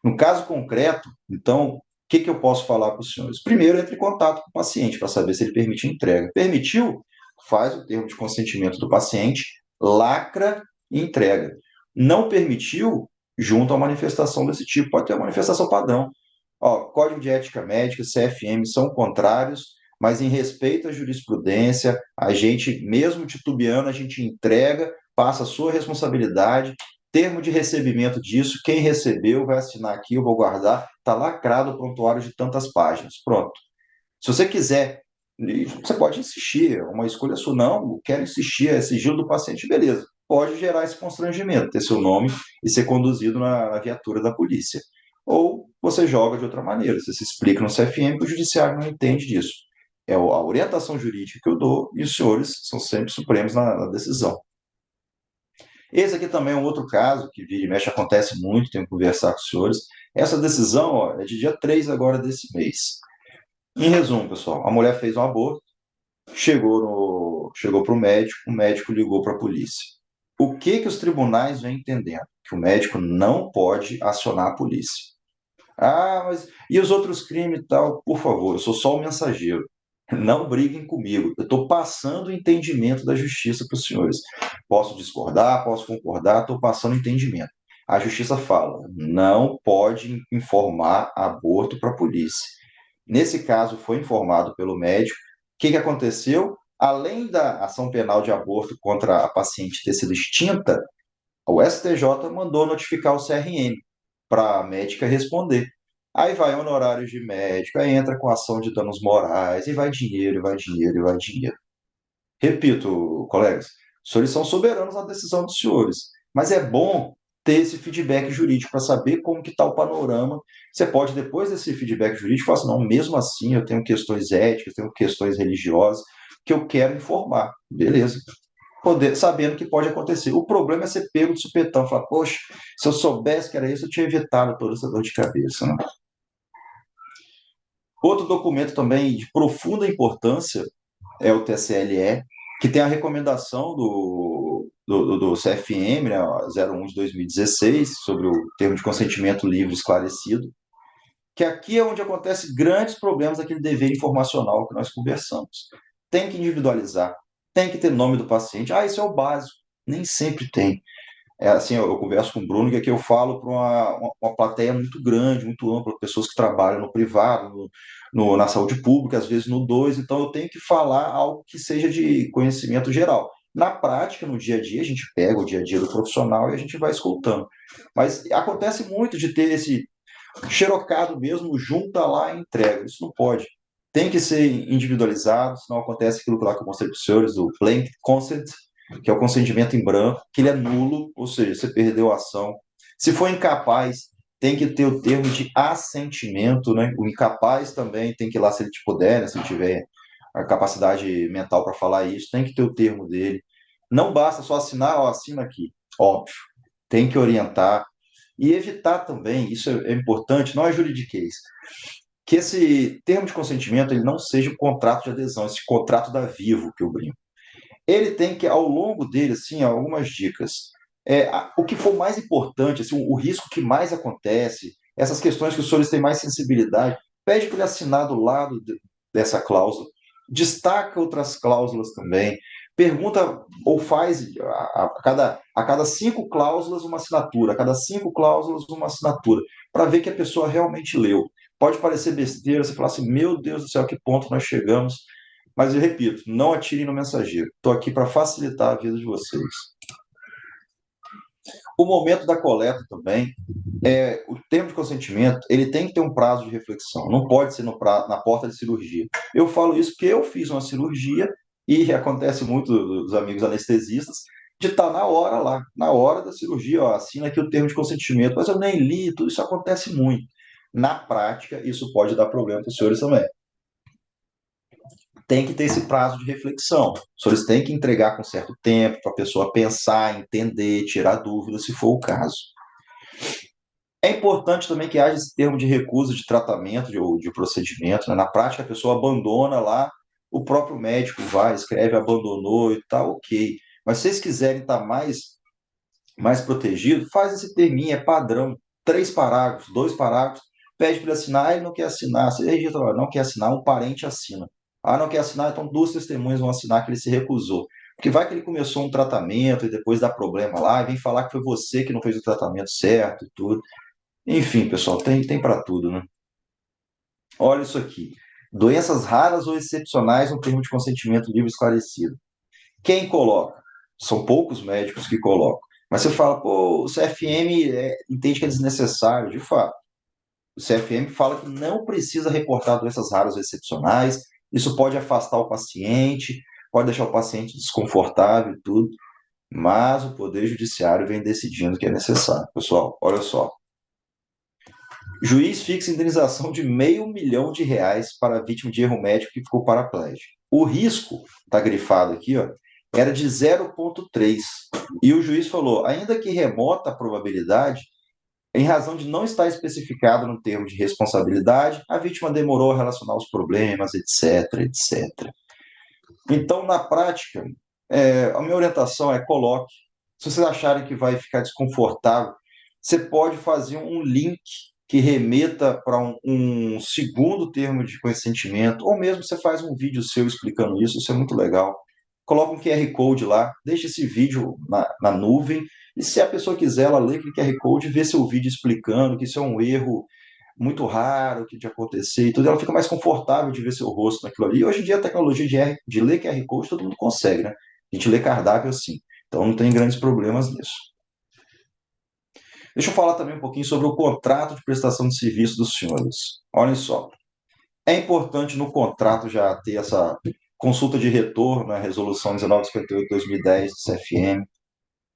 No caso concreto, então, o que eu posso falar para os senhores? Primeiro, entre em contato com o paciente para saber se ele permite a entrega. Permitiu? Faz o termo de consentimento do paciente, lacra e entrega. Não permitiu? Junto a manifestação desse tipo. Pode ter uma manifestação padrão. Ó, Código de Ética Médica, CFM são contrários, mas em respeito à jurisprudência, a gente, mesmo titubeando, a gente entrega, passa a sua responsabilidade, termo de recebimento disso, quem recebeu vai assinar aqui, eu vou guardar, está lacrado o prontuário de tantas páginas. Pronto. Se você quiser, você pode insistir, é uma escolha sua. Não, quero insistir, é sigilo do paciente, beleza. Pode gerar esse constrangimento, ter seu nome e ser conduzido na viatura da polícia. Ou você joga de outra maneira, você se explica no CFM, que o judiciário não entende disso. É a orientação jurídica que eu dou e os senhores são sempre supremos na decisão. Esse aqui também é um outro caso que vira e mexe, acontece muito, tenho que conversar com os senhores. Essa decisão é de dia 3 agora desse mês. Em resumo, pessoal, a mulher fez um aborto, chegou para o médico ligou para a polícia. O que os tribunais vêm entendendo? Que o médico não pode acionar a polícia. Ah, mas e os outros crimes e tal? Por favor, eu sou só o mensageiro. Não briguem comigo. Eu estou passando o entendimento da justiça para os senhores. Posso discordar, posso concordar, estou passando o entendimento. A justiça fala, não pode informar aborto para a polícia. Nesse caso, foi informado pelo médico. O que aconteceu? Além da ação penal de aborto contra a paciente ter sido extinta, o STJ mandou notificar o CRM para a médica responder. Aí vai honorários de médico, aí entra com ação de danos morais, e vai dinheiro, e vai dinheiro, e vai dinheiro. Repito, colegas, os senhores são soberanos na decisão dos senhores, mas é bom ter esse feedback jurídico para saber como que está o panorama. Você pode, depois desse feedback jurídico, falar assim, não, mesmo assim eu tenho questões éticas, tenho questões religiosas que eu quero informar. Beleza. Sabendo que pode acontecer. O problema é ser pego de supetão, falar, poxa, se eu soubesse que era isso, eu tinha evitado toda essa dor de cabeça. Né? Outro documento também de profunda importância é o TSLE, que tem a recomendação do CFM, né, 01 de 2016, sobre o termo de consentimento livre esclarecido, que aqui é onde acontecem grandes problemas daquele dever informacional que nós conversamos. Tem que individualizar, tem que ter nome do paciente. Ah, isso é o básico. Nem sempre tem. É assim, eu converso com o Bruno, que aqui eu falo para uma plateia muito grande, muito ampla, pessoas que trabalham no privado, na saúde pública, às vezes no dois, então eu tenho que falar algo que seja de conhecimento geral. Na prática, no dia a dia, a gente pega o dia a dia do profissional e a gente vai escutando. Mas acontece muito de ter esse xerocado mesmo, junta lá e entrega. Isso não pode. Tem que ser individualizado, senão acontece aquilo que lá que eu mostrei para os senhores, do blank consent, que é o consentimento em branco, que ele é nulo, ou seja, você perdeu a ação. Se for incapaz, tem que ter o termo de assentimento, né? O incapaz também tem que ir lá, se ele te puder, né? Se ele tiver a capacidade mental para falar isso, tem que ter o termo dele. Não basta só assinar, ó, assina aqui. Óbvio. Tem que orientar e evitar também, isso é importante, não é juridiquês, que esse termo de consentimento ele não seja um contrato de adesão, esse contrato da Vivo que eu brinco. Ele tem que, ao longo dele, assim, algumas dicas. O que for mais importante, assim, o risco que mais acontece, essas questões que os senhores têm mais sensibilidade, pede para ele assinar do lado dessa cláusula, destaca outras cláusulas também, pergunta ou faz a cada 5 cláusulas uma assinatura, a cada 5 cláusulas uma assinatura, para ver que a pessoa realmente leu. Pode parecer besteira, você falar assim, meu Deus do céu, que ponto nós chegamos, mas eu repito, não atirem no mensageiro. Estou aqui para facilitar a vida de vocês. O momento da coleta também, o termo de consentimento, ele tem que ter um prazo de reflexão. Não pode ser na porta de cirurgia. Eu falo isso porque eu fiz uma cirurgia e acontece muito dos amigos anestesistas de estar na hora lá, na hora da cirurgia, ó, assina aqui o termo de consentimento, mas eu nem li, tudo isso acontece muito. Na prática, isso pode dar problema para os senhores também. Tem que ter esse prazo de reflexão. Os senhores têm que entregar com certo tempo para a pessoa pensar, entender, tirar dúvidas, se for o caso. É importante também que haja esse termo de recusa de tratamento ou de procedimento. Né? Na prática, a pessoa abandona lá, o próprio médico vai, escreve, abandonou e tal, ok. Mas se vocês quiserem estar mais protegido, faz esse terminho, é padrão. 3 parágrafos, 2 parágrafos, pede para ele assinar, ele não quer assinar. Você registra lá, não quer assinar, um parente assina. Ah, não quer assinar, então 2 testemunhas vão assinar que ele se recusou. Porque vai que ele começou um tratamento e depois dá problema lá, e vem falar que foi você que não fez o tratamento certo e tudo. Enfim, pessoal, tem para tudo, né? Olha isso aqui. Doenças raras ou excepcionais no termo de consentimento livre esclarecido. Quem coloca? São poucos médicos que colocam. Mas você fala, pô, o CFM entende que é desnecessário, de fato. O CFM fala que não precisa reportar doenças raras ou excepcionais, isso pode afastar o paciente, pode deixar o paciente desconfortável e tudo, mas o Poder Judiciário vem decidindo que é necessário. Pessoal, olha só. Juiz fixa indenização de R$ 500.000 para a vítima de erro médico que ficou paraplégico. O risco, está grifado aqui, ó, era de 0,3. E o juiz falou, ainda que remota a probabilidade, em razão de não estar especificado no termo de responsabilidade, a vítima demorou a relacionar os problemas, etc, etc. Então, na prática, a minha orientação é coloque. Se vocês acharem que vai ficar desconfortável, você pode fazer um link que remeta para um segundo termo de consentimento, ou mesmo você faz um vídeo seu explicando isso é muito legal. Coloca um QR Code lá, deixa esse vídeo na nuvem, e se a pessoa quiser, ela lê aquele QR Code e vê seu vídeo explicando que isso é um erro muito raro que de acontecer e tudo, ela fica mais confortável de ver seu rosto naquilo ali. E hoje em dia a tecnologia de ler QR Code todo mundo consegue, né? A gente lê cardápio assim, então não tem grandes problemas nisso. Deixa eu falar também um pouquinho sobre o contrato de prestação de serviço dos senhores. Olhem só, é importante no contrato já ter essa consulta de retorno, a resolução 1958/2010 do CFM,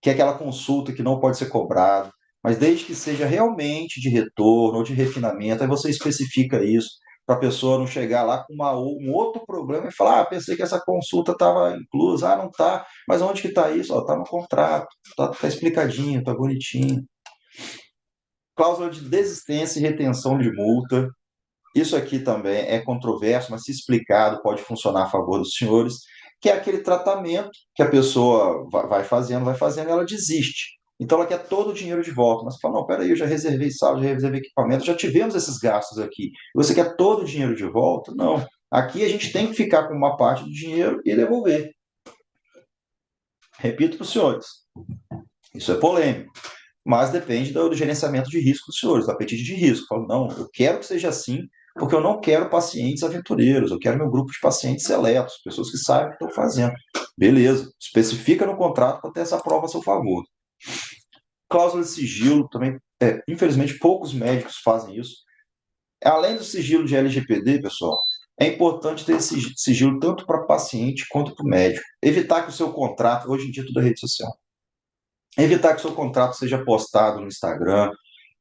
que é aquela consulta que não pode ser cobrada, mas desde que seja realmente de retorno ou de refinamento, aí você especifica isso, para a pessoa não chegar lá com um outro problema e falar, pensei que essa consulta estava inclusa, não está, mas onde que está isso? Está no contrato, está explicadinho, está bonitinho. Cláusula de desistência e retenção de multa, isso aqui também é controverso, mas se explicado pode funcionar a favor dos senhores, que é aquele tratamento que a pessoa vai fazendo, e ela desiste. Então ela quer todo o dinheiro de volta. Mas você fala, não, peraí, eu já reservei sala, já reservei equipamento, já tivemos esses gastos aqui. Você quer todo o dinheiro de volta? Não. Aqui a gente tem que ficar com uma parte do dinheiro e devolver. Repito para os senhores. Isso é polêmico, mas depende do gerenciamento de risco dos senhores, do apetite de risco. Falo, não, eu quero que seja assim, porque eu não quero pacientes aventureiros, eu quero meu grupo de pacientes seletos, pessoas que sabem o que estão fazendo. Beleza, especifica no contrato para ter essa prova a seu favor. Cláusula de sigilo também, infelizmente, poucos médicos fazem isso. Além do sigilo de LGPD, pessoal, é importante ter esse sigilo tanto para paciente quanto para o médico. Evitar que o seu contrato, hoje em dia tudo é rede social, evitar que o seu contrato seja postado no Instagram,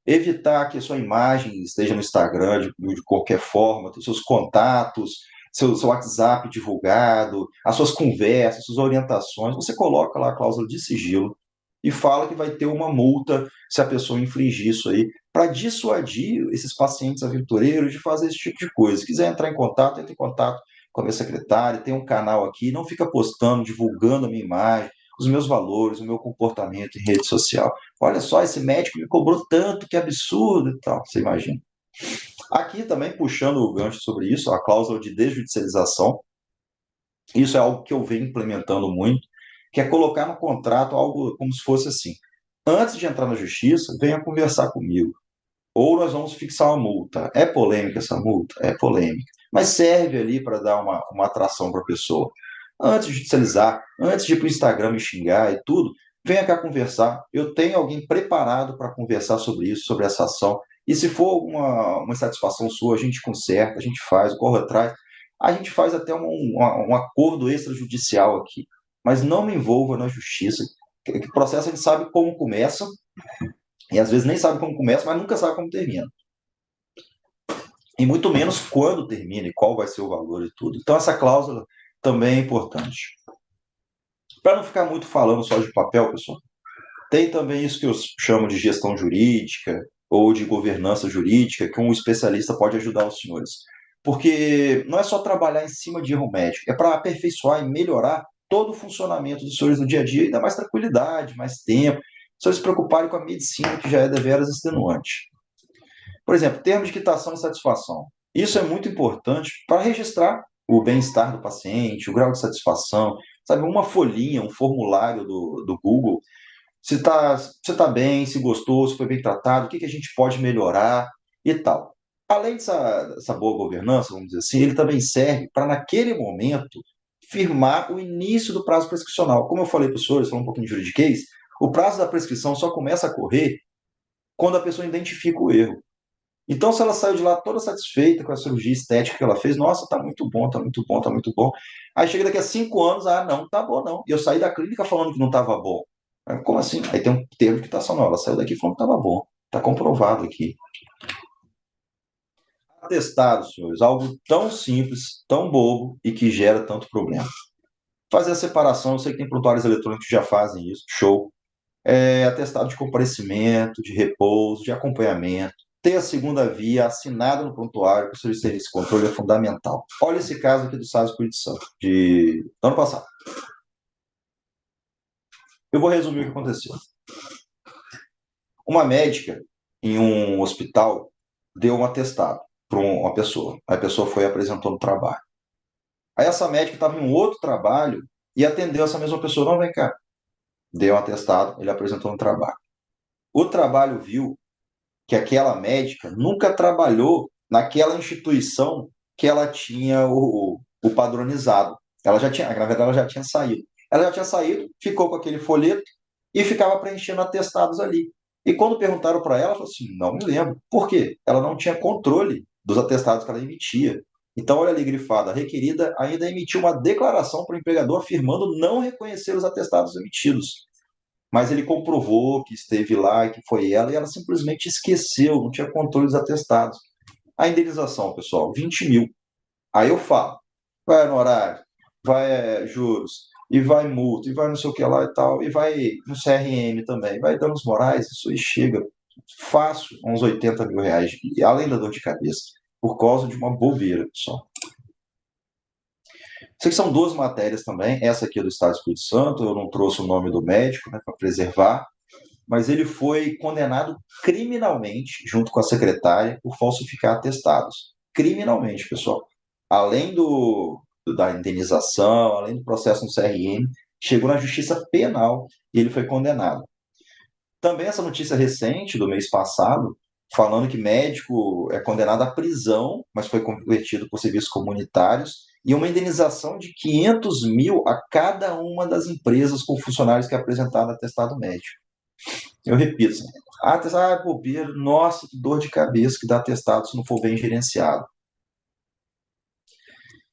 evitar que a sua imagem esteja no Instagram de qualquer forma, os seus contatos, seu WhatsApp divulgado, as suas conversas, suas orientações, você coloca lá a cláusula de sigilo e fala que vai ter uma multa se a pessoa infringir isso aí, para dissuadir esses pacientes aventureiros de fazer esse tipo de coisa. Se quiser entrar em contato, entre em contato com a minha secretária, tem um canal aqui, não fica postando, divulgando a minha imagem, os meus valores, o meu comportamento em rede social. Olha só, esse médico me cobrou tanto, que absurdo e tal, você imagina. Aqui também, puxando o gancho sobre isso, a cláusula de desjudicialização, isso é algo que eu venho implementando muito, que é colocar no contrato algo como se fosse assim, antes de entrar na justiça, venha conversar comigo, ou nós vamos fixar uma multa. É polêmica essa multa? É polêmica, mas serve ali para dar uma atração para a pessoa. Antes de judicializar, antes de ir para o Instagram me xingar e tudo, venha cá conversar. Eu tenho alguém preparado para conversar sobre isso, sobre essa ação. E se for uma insatisfação sua, a gente conserta, a gente faz, corre atrás. A gente faz até um acordo extrajudicial aqui. Mas não me envolva na justiça. Que processo a gente sabe como começa, e às vezes nem sabe como começa, mas nunca sabe como termina. E muito menos quando termina e qual vai ser o valor e tudo. Então essa cláusula também é importante. Para não ficar muito falando só de papel, pessoal, tem também isso que eu chamo de gestão jurídica ou de governança jurídica, que um especialista pode ajudar os senhores. Porque não é só trabalhar em cima de erro médico, é para aperfeiçoar e melhorar todo o funcionamento dos senhores no dia a dia e dar mais tranquilidade, mais tempo. Os senhores se preocuparem com a medicina, que já é deveras extenuante. Por exemplo, termos de quitação e satisfação. Isso é muito importante para registrar o bem-estar do paciente, o grau de satisfação, sabe, uma folhinha, um formulário do Google, se tá bem, se gostou, se foi bem tratado, o que a gente pode melhorar e tal. Além dessa boa governança, vamos dizer assim, ele também serve para, naquele momento, firmar o início do prazo prescricional. Como eu falei para os senhores, falando um pouquinho de juridiquês, o prazo da prescrição só começa a correr quando a pessoa identifica o erro. Então, se ela saiu de lá toda satisfeita com a cirurgia estética que ela fez, nossa, tá muito bom, tá muito bom, tá muito bom. Aí chega daqui a 5 anos, não, tá bom não. E eu saí da clínica falando que não estava bom. Como assim? Aí tem um termo de quitação, não. Ela saiu daqui falando que estava bom. Tá comprovado aqui. Atestado, senhores, algo tão simples, tão bobo e que gera tanto problema. Fazer a separação, eu sei que tem prontuários eletrônicos que já fazem isso, show. Atestado de comparecimento, de repouso, de acompanhamento. Ter a segunda via assinada no prontuário para o serviço ter esse controle é fundamental. Olha esse caso aqui do Estado do Espírito Santo, do ano passado. Eu vou resumir o que aconteceu. Uma médica em um hospital deu um atestado para uma pessoa. A pessoa foi e apresentou no trabalho. Aí essa médica estava em um outro trabalho e atendeu essa mesma pessoa. Não, vem cá. Deu um atestado, ele apresentou no trabalho. O trabalho viu que aquela médica nunca trabalhou naquela instituição que ela tinha o padronizado. Ela já tinha, na verdade, ela já tinha saído. Ela já tinha saído, ficou com aquele folheto e ficava preenchendo atestados ali. E quando perguntaram para ela, ela falou assim: não me lembro. Por quê? Ela não tinha controle dos atestados que ela emitia. Então, olha ali grifada, a requerida ainda emitiu uma declaração para o empregador afirmando não reconhecer os atestados emitidos. Mas ele comprovou que esteve lá, que foi ela, e ela simplesmente esqueceu, não tinha controle dos atestados. A indenização, pessoal, 20 mil. Aí eu falo, vai honorário, vai juros, e vai multa, e vai não sei o que lá e tal, e vai no CRM também, vai danos morais, isso aí chega fácil a uns 80 mil reais, além da dor de cabeça, por causa de uma bobeira, pessoal. Isso aqui são duas matérias também, essa aqui é do Estado do Espírito Santo, eu não trouxe o nome do médico, né, para preservar, mas ele foi condenado criminalmente, junto com a secretária, por falsificar atestados. Criminalmente, pessoal. Além da indenização, além do processo no CRM, chegou na justiça penal e ele foi condenado. Também essa notícia recente do mês passado, falando que médico é condenado à prisão, mas foi convertido por serviços comunitários, e uma indenização de 500 mil a cada uma das empresas com funcionários que apresentaram atestado médico. Eu repito, bobeira, nossa, que dor de cabeça que dá atestado se não for bem gerenciado.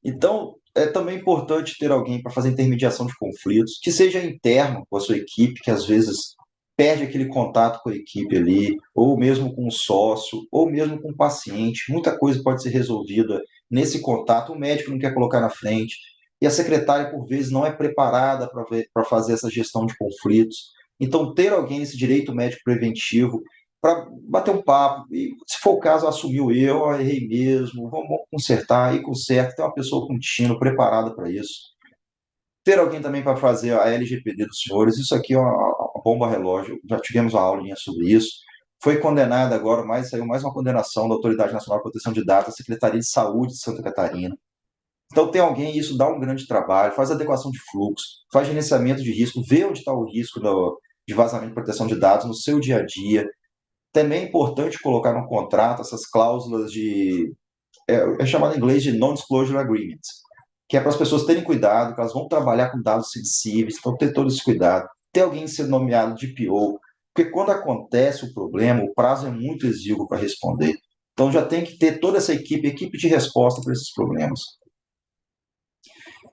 Então, é também importante ter alguém para fazer intermediação de conflitos, que seja interno com a sua equipe, que às vezes perde aquele contato com a equipe ali, ou mesmo com o sócio, ou mesmo com o paciente. Muita coisa pode ser resolvida nesse contato. O médico não quer colocar na frente, e a secretária, por vezes, não é preparada para fazer essa gestão de conflitos. Então, ter alguém nesse direito médico preventivo para bater um papo, e se for o caso, assumir o erro, ó, errei mesmo, vamos consertar, aí conserta, ter uma pessoa contínua, preparada para isso. Ter alguém também para fazer a LGPD dos senhores, isso aqui é uma bomba relógio, já tivemos uma aulinha sobre isso. Foi condenada agora, saiu mais uma condenação da Autoridade Nacional de Proteção de Dados, Secretaria de Saúde de Santa Catarina. Então, tem alguém, isso dá um grande trabalho, faz adequação de fluxo, faz gerenciamento de risco, vê onde está o risco de vazamento de proteção de dados no seu dia a dia. Também é importante colocar no contrato essas cláusulas é chamado em inglês de Non-Disclosure Agreement, que é para as pessoas terem cuidado, que elas vão trabalhar com dados sensíveis, então ter todo esse cuidado. Ter alguém sendo nomeado de PO, porque quando acontece o problema, o prazo é muito exíguo para responder. Então já tem que ter toda essa equipe de resposta para esses problemas.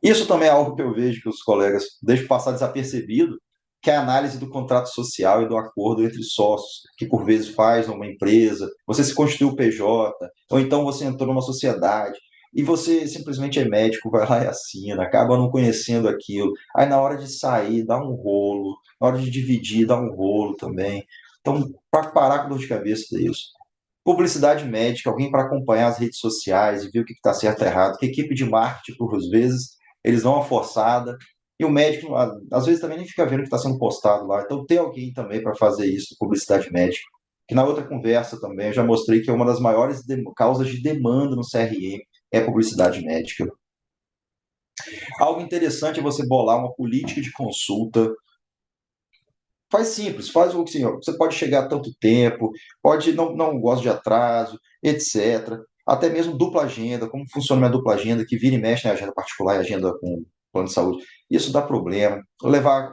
Isso também é algo que eu vejo que os colegas deixam passar desapercebido, que é a análise do contrato social e do acordo entre sócios, que por vezes faz numa empresa, você se constituiu PJ, ou então você entrou numa sociedade, e você simplesmente é médico, vai lá e assina, acaba não conhecendo aquilo. Aí na hora de sair, dá um rolo, na hora de dividir, dá um rolo também. Então, para parar com dor de cabeça disso. Publicidade médica, alguém para acompanhar as redes sociais e ver o que está certo e errado, que equipe de marketing, por vezes, eles dão uma forçada, e o médico, às vezes, também nem fica vendo o que está sendo postado lá. Então, tem alguém também para fazer isso, publicidade médica. Que na outra conversa também, eu já mostrei que é uma das maiores causas de demanda no CRM é publicidade médica. Algo interessante é você bolar uma política de consulta. Faz simples, faz o assim, ó, você pode chegar a tanto tempo, pode não gosta de atraso, etc. Até mesmo dupla agenda, como funciona minha dupla agenda, que vira e mexe na agenda particular e agenda com plano de saúde. Isso dá problema.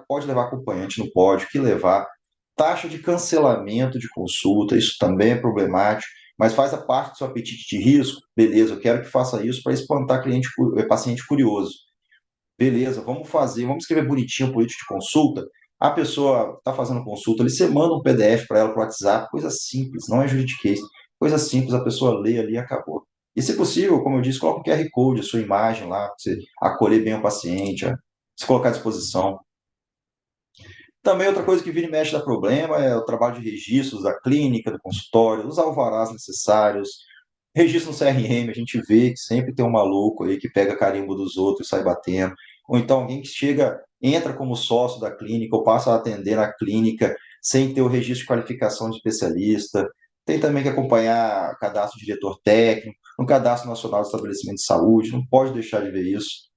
Pode levar acompanhante, não pode, o que levar. Taxa de cancelamento de consulta, isso também é problemático, mas faz a parte do seu apetite de risco, beleza, eu quero que faça isso para espantar paciente curioso. Beleza, vamos escrever bonitinho o político de consulta. A pessoa está fazendo consulta, ali você manda um PDF para ela para o WhatsApp, coisa simples, não é juridiquês, coisa simples, a pessoa lê ali e acabou. E se possível, como eu disse, coloca um QR Code, a sua imagem lá, para você acolher bem o paciente, se colocar à disposição. Também outra coisa que vira e mexe dá problema é o trabalho de registros da clínica, do consultório, os alvarás necessários, registro no CRM, a gente vê que sempre tem um maluco aí que pega carimbo dos outros e sai batendo. Ou então alguém que entra como sócio da clínica ou passa a atender na clínica sem ter o registro de qualificação de especialista. Tem também que acompanhar o cadastro de diretor técnico, no Cadastro Nacional de Estabelecimento de Saúde, não pode deixar de ver isso.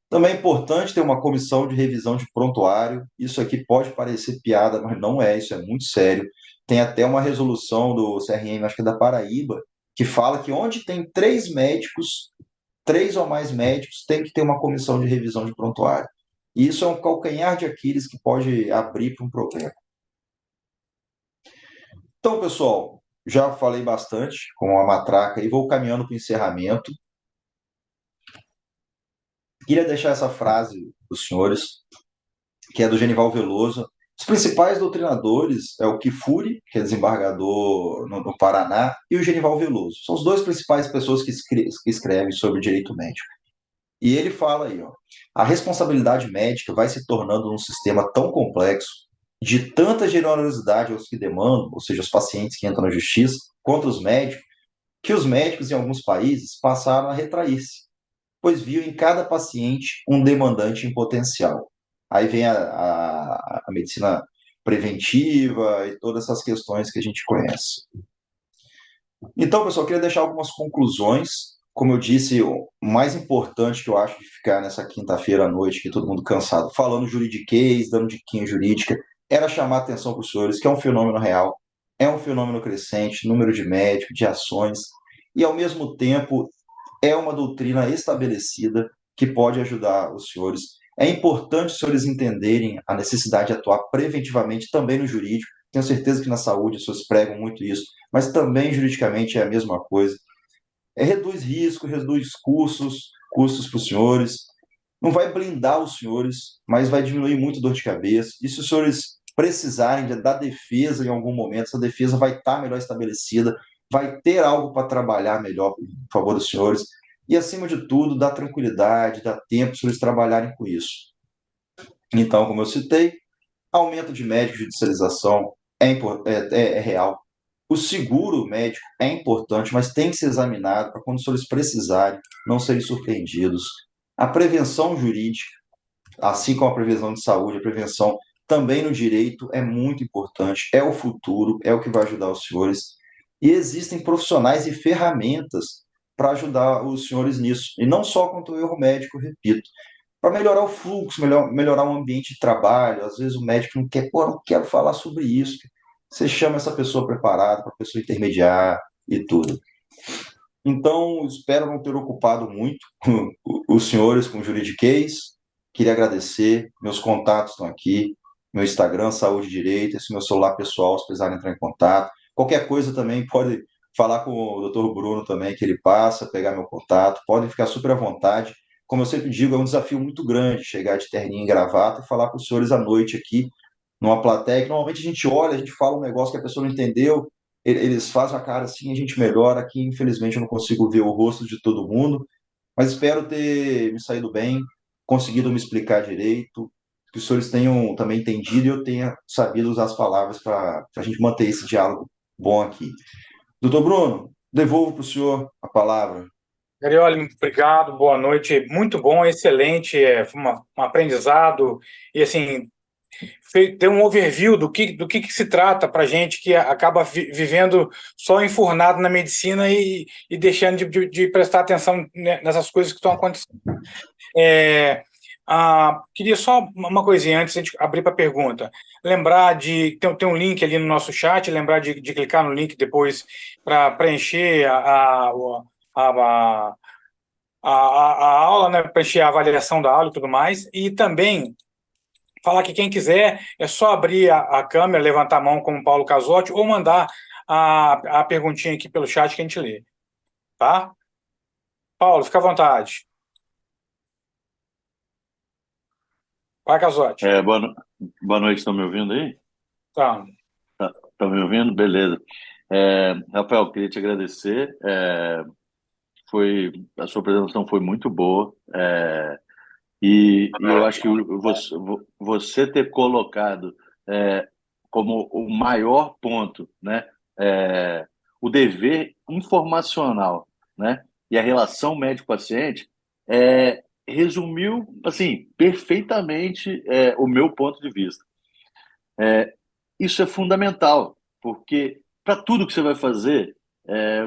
Também é importante ter uma comissão de revisão de prontuário. Isso aqui pode parecer piada, mas não é, isso é muito sério. Tem até uma resolução do CRM, acho que é da Paraíba, que fala que onde tem 3 ou mais médicos, tem que ter uma comissão de revisão de prontuário. E isso é um calcanhar de Aquiles que pode abrir para um problema. Então, pessoal, já falei bastante com a matraca e vou caminhando para o encerramento. Queria deixar essa frase para os senhores, que é do Genival Veloso. Os principais doutrinadores é o Kifuri, que é desembargador no Paraná, e o Genival Veloso. São as duas principais pessoas que escrevem sobre direito médico. E ele fala aí, ó, a responsabilidade médica vai se tornando um sistema tão complexo, de tanta generosidade aos que demandam, ou seja, os pacientes que entram na justiça, contra os médicos, que os médicos em alguns países passaram a retrair-se, pois viam em cada paciente um demandante em potencial. Aí vem a medicina preventiva e todas essas questões que a gente conhece. Então, pessoal, eu queria deixar algumas conclusões. Como eu disse, o mais importante que eu acho de ficar nessa quinta-feira à noite, que todo mundo cansado, falando juridiquês, dando diquinha jurídica, era chamar a atenção para os senhores que é um fenômeno real, é um fenômeno crescente, número de médicos, de ações, e ao mesmo tempo é uma doutrina estabelecida que pode ajudar os senhores. É importante os senhores entenderem a necessidade de atuar preventivamente também no jurídico. Tenho certeza que na saúde os senhores pregam muito isso, mas também juridicamente é a mesma coisa. Reduz risco, reduz custos para os senhores, não vai blindar os senhores, mas vai diminuir muito a dor de cabeça. E se os senhores precisarem da defesa em algum momento, essa defesa vai estar melhor estabelecida, vai ter algo para trabalhar melhor em favor dos senhores. E, acima de tudo, dá tranquilidade, dá tempo para os senhores trabalharem com isso. Então, como eu citei, aumento de médico, judicialização é real. O seguro médico é importante, mas tem que ser examinado para quando os senhores precisarem, não serem surpreendidos. A prevenção jurídica, assim como a prevenção de saúde, a prevenção também no direito é muito importante, é o futuro, é o que vai ajudar os senhores. E existem profissionais e ferramentas para ajudar os senhores nisso. E não só contra o erro médico, repito, para melhorar o fluxo, melhorar o ambiente de trabalho. Às vezes o médico não quer, pô, não quero falar sobre isso. Você chama essa pessoa preparada, para a pessoa intermediar e tudo. Então, espero não ter ocupado muito os senhores com juridiquês. Queria agradecer. Meus contatos estão aqui. Meu Instagram, Saúde e Direito. Esse é meu celular pessoal, se precisarem entrar em contato. Qualquer coisa também pode falar com o doutor Bruno também, que ele passa, pegar meu contato. Podem ficar super à vontade. Como eu sempre digo, é um desafio muito grande chegar de terninho e gravata e falar com os senhores à noite aqui, numa plateia, que normalmente a gente olha, a gente fala um negócio que a pessoa não entendeu, eles fazem a cara assim, a gente melhora. Aqui, infelizmente, eu não consigo ver o rosto de todo mundo, mas espero ter me saído bem, conseguido me explicar direito, que os senhores tenham também entendido e eu tenha sabido usar as palavras para a gente manter esse diálogo bom aqui. Doutor Bruno, devolvo para o senhor a palavra. Garioli, obrigado, boa noite. Muito bom, excelente, foi um aprendizado. E assim, ter um overview do que se trata para gente que acaba vivendo só enfurnado na medicina e deixando de prestar atenção nessas coisas que estão acontecendo. Queria só uma coisinha antes de a gente abrir para a pergunta. Lembrar de. Tem um link ali no nosso chat, lembrar de clicar no link depois para preencher a aula, né, preencher a avaliação da aula e tudo mais. E também falar que quem quiser é só abrir a câmera, levantar a mão como o Paulo Casotti ou mandar a perguntinha aqui pelo chat que a gente lê. Tá? Paulo, fica à vontade. Vai, Casotti. Boa noite, estão me ouvindo aí? Tá. Estão me ouvindo? Beleza. Rafael, queria te agradecer. A sua apresentação foi muito boa. E eu acho que você ter colocado como o maior ponto, né, o dever informacional, né, e a relação médico-paciente, resumiu assim perfeitamente o meu ponto de vista. Isso é fundamental, porque para tudo que você vai fazer,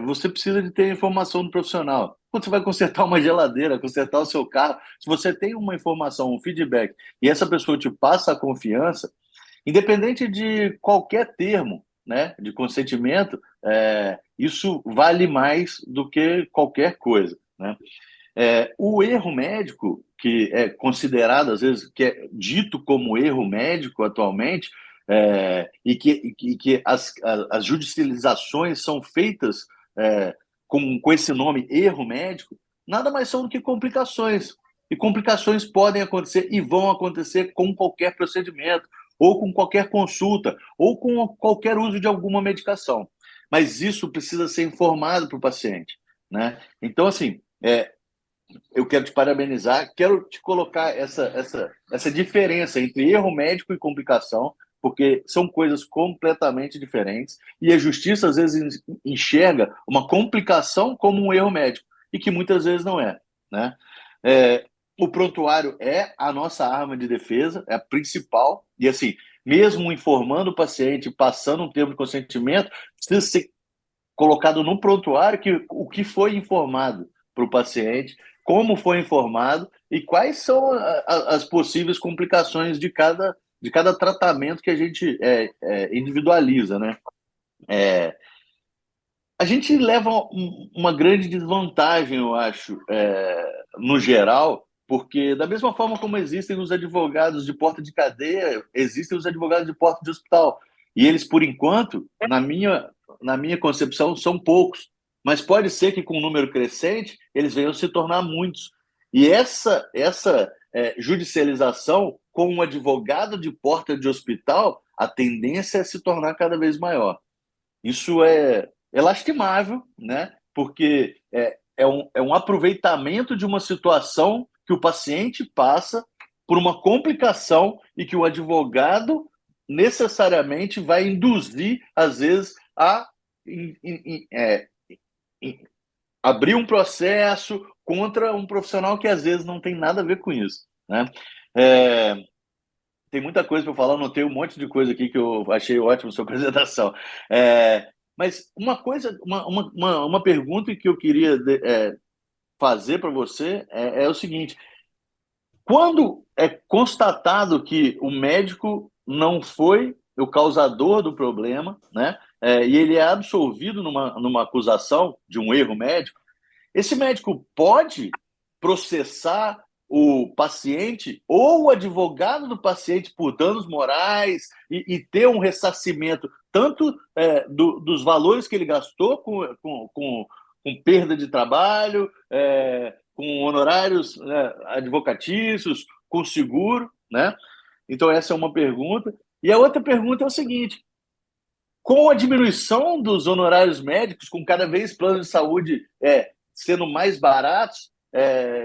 você precisa de ter informação do profissional. Quando você vai consertar uma geladeira, consertar o seu carro, se você tem uma informação, um feedback, e essa pessoa te passa a confiança, independente de qualquer termo, né, de consentimento, isso vale mais do que qualquer coisa, né? O erro médico, que é considerado, às vezes, que é dito como erro médico atualmente, e que as judicializações são feitas com esse nome erro médico, nada mais são do que complicações. E complicações podem acontecer e vão acontecer com qualquer procedimento, ou com qualquer consulta, ou com qualquer uso de alguma medicação. Mas isso precisa ser informado para o paciente, né? Então, assim, eu quero te parabenizar, quero te colocar essa diferença entre erro médico e complicação, porque são coisas completamente diferentes, e a justiça às vezes enxerga uma complicação como um erro médico, e que muitas vezes não é, né? O prontuário é a nossa arma de defesa, é a principal, e assim, mesmo informando o paciente, passando um termo de consentimento, precisa ser colocado no prontuário o que foi informado para o paciente, como foi informado e quais são as possíveis complicações de cada de cada tratamento que a gente individualiza, né? A gente leva uma grande desvantagem, eu acho, no geral, porque da mesma forma como existem os advogados de porta de cadeia, existem os advogados de porta de hospital. E eles, por enquanto, na minha concepção, são poucos. Mas pode ser que, com um número crescente, eles venham se tornar muitos. E essa judicialização com um advogado de porta de hospital, a tendência é se tornar cada vez maior. Isso é lastimável, né? Porque é um aproveitamento de uma situação que o paciente passa por uma complicação e que o advogado necessariamente vai induzir, às vezes, a abrir um processo contra um profissional que, às vezes, não tem nada a ver com isso, né? Tem muita coisa para falar, anotei um monte de coisa aqui que eu achei ótimo sua apresentação. Mas uma pergunta que eu queria fazer para você é o seguinte: quando é constatado que o médico não foi o causador do problema, né, e ele é absolvido numa acusação de um erro médico, esse médico pode processar o paciente ou o advogado do paciente por danos morais e ter um ressarcimento tanto dos valores que ele gastou com perda de trabalho, com honorários advocatícios, com seguro, né? Então essa é uma pergunta. E a outra pergunta é o seguinte: com a diminuição dos honorários médicos, com cada vez planos de saúde sendo mais baratos,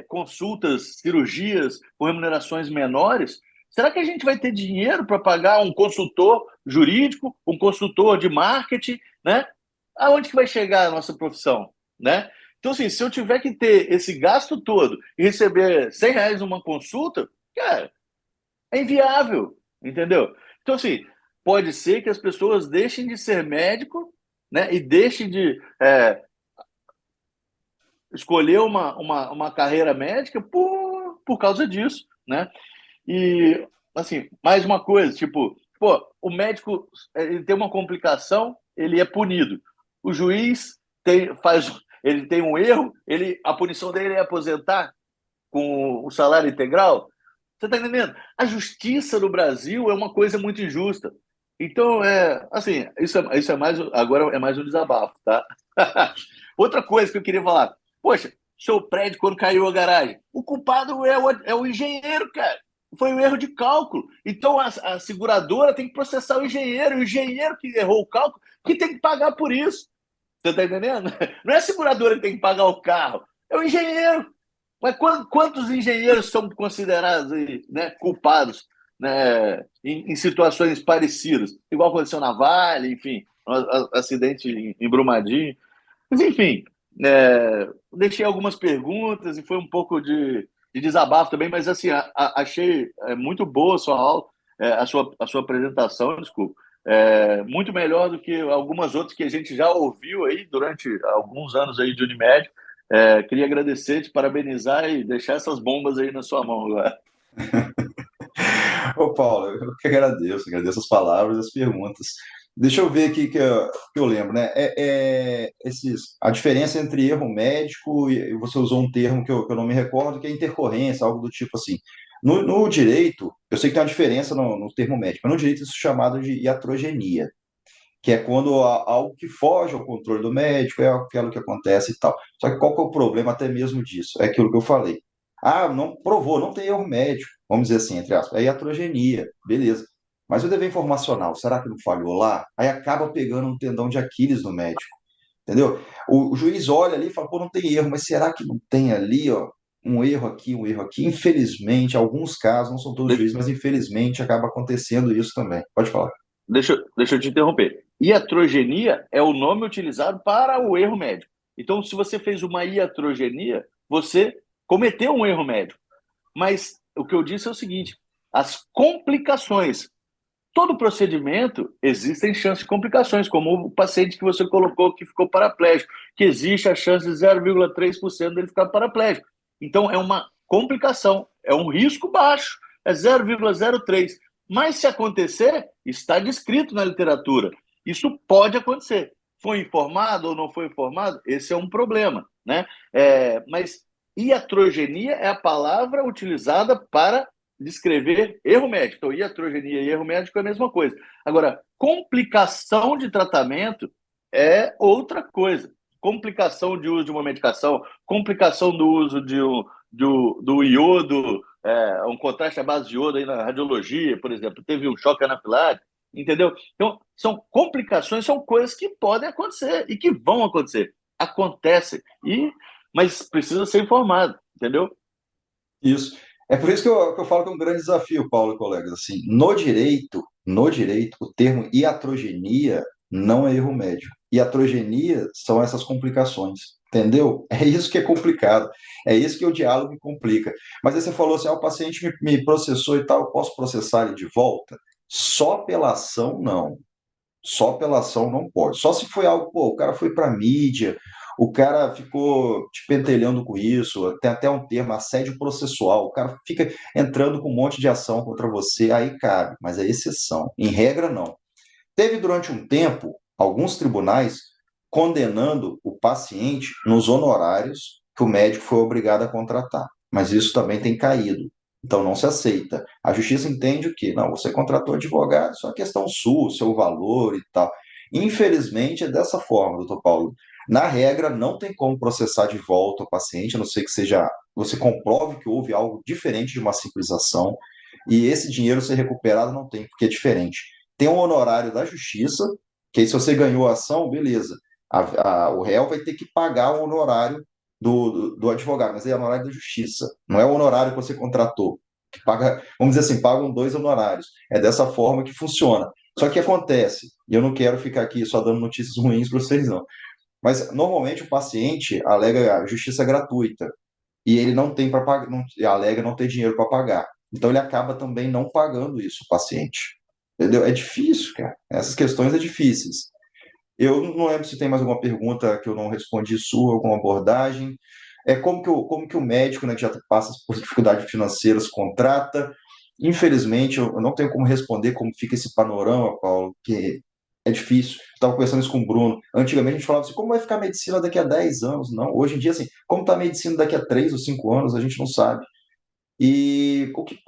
consultas, cirurgias com remunerações menores, será que a gente vai ter dinheiro para pagar um consultor jurídico, um consultor de marketing, né? Aonde que vai chegar a nossa profissão, né? Então, assim, se eu tiver que ter esse gasto todo e receber R$ 100 uma consulta, cara, é inviável, entendeu? Então, assim, pode ser que as pessoas deixem de ser médico, né, e deixem de escolher uma carreira médica por causa disso, né? E, assim, mais uma coisa, tipo, o médico ele tem uma complicação, ele é punido. O juiz ele tem um erro, a punição dele é aposentar com o salário integral. Você está entendendo? A justiça no Brasil é uma coisa muito injusta. Então, assim, isso é mais, agora é mais um desabafo, tá? Outra coisa que eu queria falar. Poxa, seu prédio, quando caiu a garagem, o culpado é o engenheiro, cara. Foi um erro de cálculo. Então, a seguradora tem que processar o engenheiro que errou o cálculo, que tem que pagar por isso. Você está entendendo? Não é a seguradora que tem que pagar o carro, é o engenheiro. Mas quantos engenheiros são considerados né, culpados, né, em situações parecidas? Igual aconteceu na Vale, enfim, acidente em Brumadinho. Mas, enfim, deixei algumas perguntas e foi um pouco de desabafo também, mas assim, achei muito boa a sua aula, a sua apresentação, desculpa. Muito melhor do que algumas outras que a gente já ouviu aí durante alguns anos aí de Unimed. Queria agradecer, te parabenizar e deixar essas bombas aí na sua mão agora. Ô, Paulo, eu que agradeço as palavras, as perguntas. Deixa eu ver aqui que eu lembro, né? A diferença entre erro médico e você usou um termo que eu não me recordo, que é intercorrência, algo do tipo assim. No direito, eu sei que tem uma diferença no termo médico, mas no direito isso é chamado de iatrogenia, que é quando há algo que foge ao controle do médico, é aquilo que acontece e tal. Só que qual que é o problema até mesmo disso? É aquilo que eu falei. Ah, não provou, não tem erro médico, vamos dizer assim, entre aspas, é iatrogenia, beleza. Mas o dever informacional, será que não falhou lá? Aí acaba pegando um tendão de Aquiles no médico, entendeu? O juiz olha ali e fala, pô, não tem erro, mas será que não tem ali, ó, um erro aqui, um erro aqui? Infelizmente, alguns casos, não são todos os juízes, mas infelizmente acaba acontecendo isso também. Pode falar. Deixa eu te interromper. Iatrogenia é o nome utilizado para o erro médico. Então, se você fez uma iatrogenia, você cometeu um erro médico. Mas o que eu disse é o seguinte: as complicações. Todo procedimento existem chances de complicações, como o paciente que você colocou que ficou paraplégico, que existe a chance de 0,3% dele ficar paraplégico. Então, é uma complicação, é um risco baixo, é 0,03%. Mas se acontecer, está descrito na literatura. Isso pode acontecer. Foi informado ou não foi informado? Esse é um problema, né? Mas iatrogenia é a palavra utilizada para descrever erro médico. Então, iatrogenia e erro médico é a mesma coisa. Agora, complicação de tratamento é outra coisa. Complicação de uso de uma medicação, complicação do uso do iodo, um contraste à base de iodo aí na radiologia, por exemplo, teve um choque anafilático, entendeu? Então, são complicações, são coisas que podem acontecer e que vão acontecer. Acontece, mas precisa ser informado, entendeu? Isso. É por isso que eu falo que é um grande desafio, Paulo e colegas. Assim, no direito, o termo iatrogenia não é erro médico. Iatrogenia são essas complicações, entendeu? É isso que é complicado. É isso que o diálogo complica. Mas aí você falou assim, o paciente me processou e tal, eu posso processar ele de volta? Só pela ação, não. Só pela ação não pode. Só se foi algo, pô, o cara foi para mídia, o cara ficou te pentelhando com isso, tem até um termo, assédio processual, o cara fica entrando com um monte de ação contra você, aí cabe, mas é exceção. Em regra, não. Teve durante um tempo alguns tribunais condenando o paciente nos honorários que o médico foi obrigado a contratar, mas isso também tem caído. Então não se aceita. A justiça entende o quê? Não, você contratou advogado, isso é uma questão sua, seu valor e tal. Infelizmente é dessa forma, doutor Paulo. Na regra, não tem como processar de volta o paciente, a não ser que você comprove que houve algo diferente de uma simples ação, e esse dinheiro ser recuperado não tem, porque é diferente. Tem um honorário da justiça, que aí se você ganhou a ação, beleza. O réu vai ter que pagar o honorário do advogado, mas é o honorário da justiça, não é o honorário que você contratou. Que paga, vamos dizer assim, pagam dois honorários. É dessa forma que funciona. Só que acontece, e eu não quero ficar aqui só dando notícias ruins para vocês, não. Mas normalmente o paciente alega a justiça gratuita e ele não tem para pagar, alega não ter dinheiro para pagar. Então ele acaba também não pagando isso, o paciente. Entendeu? É difícil, cara. Essas questões são difíceis. Eu não lembro se tem mais alguma pergunta que eu não respondi sua, alguma abordagem. Como que o médico, né, que já passa por dificuldades financeiras, contrata. Infelizmente, eu não tenho como responder como fica esse panorama, Paulo, que é difícil. Estava conversando isso com o Bruno. Antigamente a gente falava assim, como vai ficar a medicina daqui a 10 anos? Não, hoje em dia, assim, como está a medicina daqui a 3 ou 5 anos, a gente não sabe. E que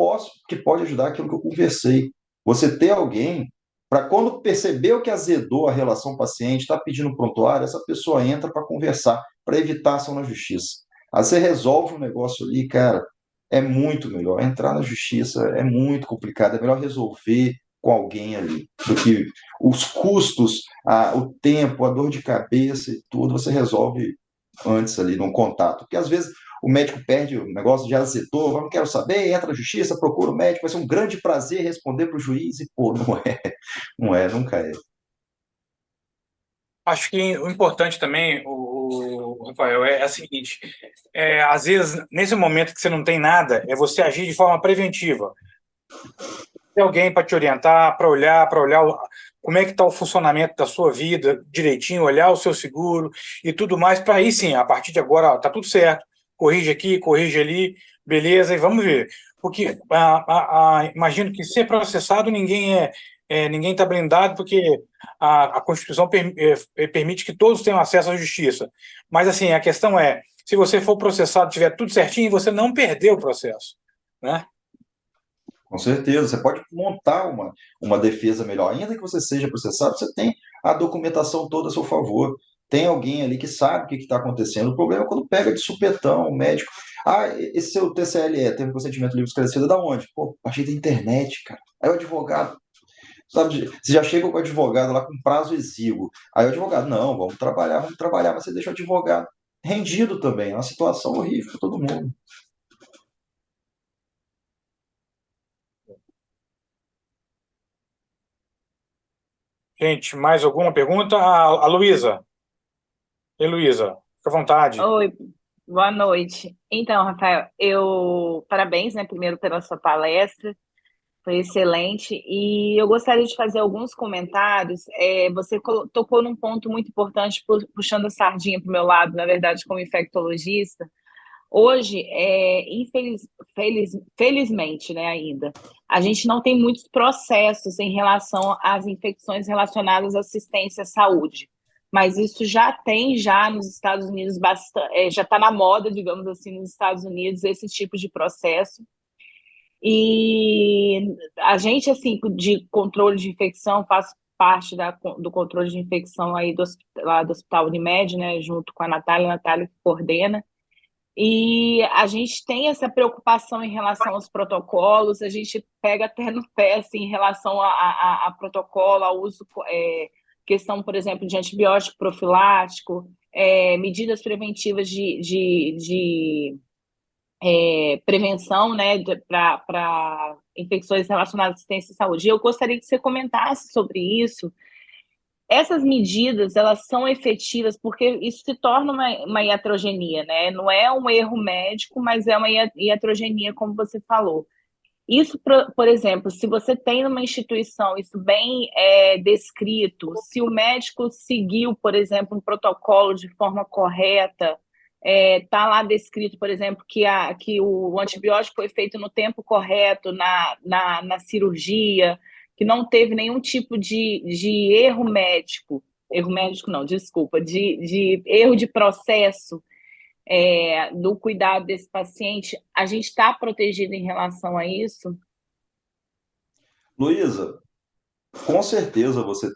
pode ajudar é aquilo que eu conversei. Você ter alguém para quando percebeu que azedou a relação paciente, está pedindo prontuário, essa pessoa entra para conversar, para evitar ação na justiça. Aí você resolve um negócio ali, cara, é muito melhor. Entrar na justiça é muito complicado, é melhor resolver com alguém ali, do que os custos, o tempo, a dor de cabeça e tudo, você resolve antes ali, num contato. Porque às vezes o médico perde o negócio, já azetou, não quero saber, entra na justiça, procura o médico, vai ser um grande prazer responder para o juiz, e pô, nunca é. Acho que o importante também, Rafael, é o seguinte: às vezes, nesse momento que você não tem nada, é você agir de forma preventiva. Ter alguém para te orientar, para olhar como é que está o funcionamento da sua vida direitinho, olhar o seu seguro e tudo mais, para aí sim, a partir de agora, está tudo certo, corrige aqui, corrige ali, beleza, e vamos ver. Porque imagino que ser processado ninguém está blindado, porque a Constituição permite que todos tenham acesso à justiça. Mas assim, a questão é, se você for processado, tiver tudo certinho, você não perdeu o processo, né? Com certeza, você pode montar uma defesa melhor. Ainda que você seja processado, você tem a documentação toda a seu favor. Tem alguém ali que sabe o que está acontecendo. O problema é quando pega de supetão, o médico. Ah, esse seu TCLE, teve um consentimento livre esclarecido, da onde? Pô, achei da internet, cara. Aí o advogado, sabe, você já chega com o advogado lá com prazo exíguo. Aí o advogado, não, vamos trabalhar, mas você deixa o advogado rendido também. É uma situação horrível para todo mundo. Gente, mais alguma pergunta? A Luísa. Luísa, fica à vontade. Oi, boa noite. Então, Rafael, parabéns, né, primeiro pela sua palestra, foi excelente, e eu gostaria de fazer alguns comentários. Você tocou num ponto muito importante, puxando a sardinha para o meu lado, na verdade, como infectologista, Hoje, felizmente, né, ainda, a gente não tem muitos processos em relação às infecções relacionadas à assistência à saúde, mas isso já nos Estados Unidos, já está na moda, digamos assim, nos Estados Unidos, esse tipo de processo. E a gente, assim, de controle de infecção, faz parte do controle de infecção aí lá do Hospital Unimed, né, junto com a Natália que coordena. E a gente tem essa preocupação em relação aos protocolos, a gente pega até no pé assim, em relação a protocolo, ao uso, questão, por exemplo, de antibiótico profilático, medidas preventivas de prevenção, né, para infecções relacionadas à assistência à saúde. Eu gostaria que você comentasse sobre isso. Essas medidas, elas são efetivas porque isso se torna uma iatrogenia, né? Não é um erro médico, mas é uma iatrogenia, como você falou. Isso, por exemplo, se você tem numa instituição isso bem descrito, se o médico seguiu, por exemplo, um protocolo de forma correta, está lá descrito, por exemplo, que o antibiótico foi feito no tempo correto na cirurgia, que não teve nenhum tipo de erro médico não, desculpa, de erro de processo do cuidado desse paciente, a gente está protegido em relação a isso? Luísa, com certeza você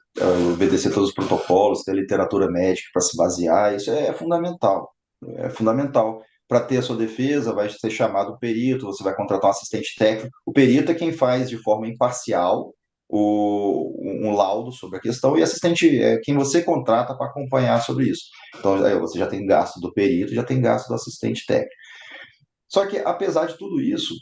obedecer todos os protocolos, ter literatura médica para se basear, isso é fundamental. É fundamental. Para ter a sua defesa, vai ser chamado o perito, você vai contratar um assistente técnico. O perito é quem faz de forma imparcial um laudo sobre a questão e assistente é quem você contrata para acompanhar sobre isso. Então, aí você já tem gasto do perito, já tem gasto do assistente técnico. Só que, apesar de tudo isso,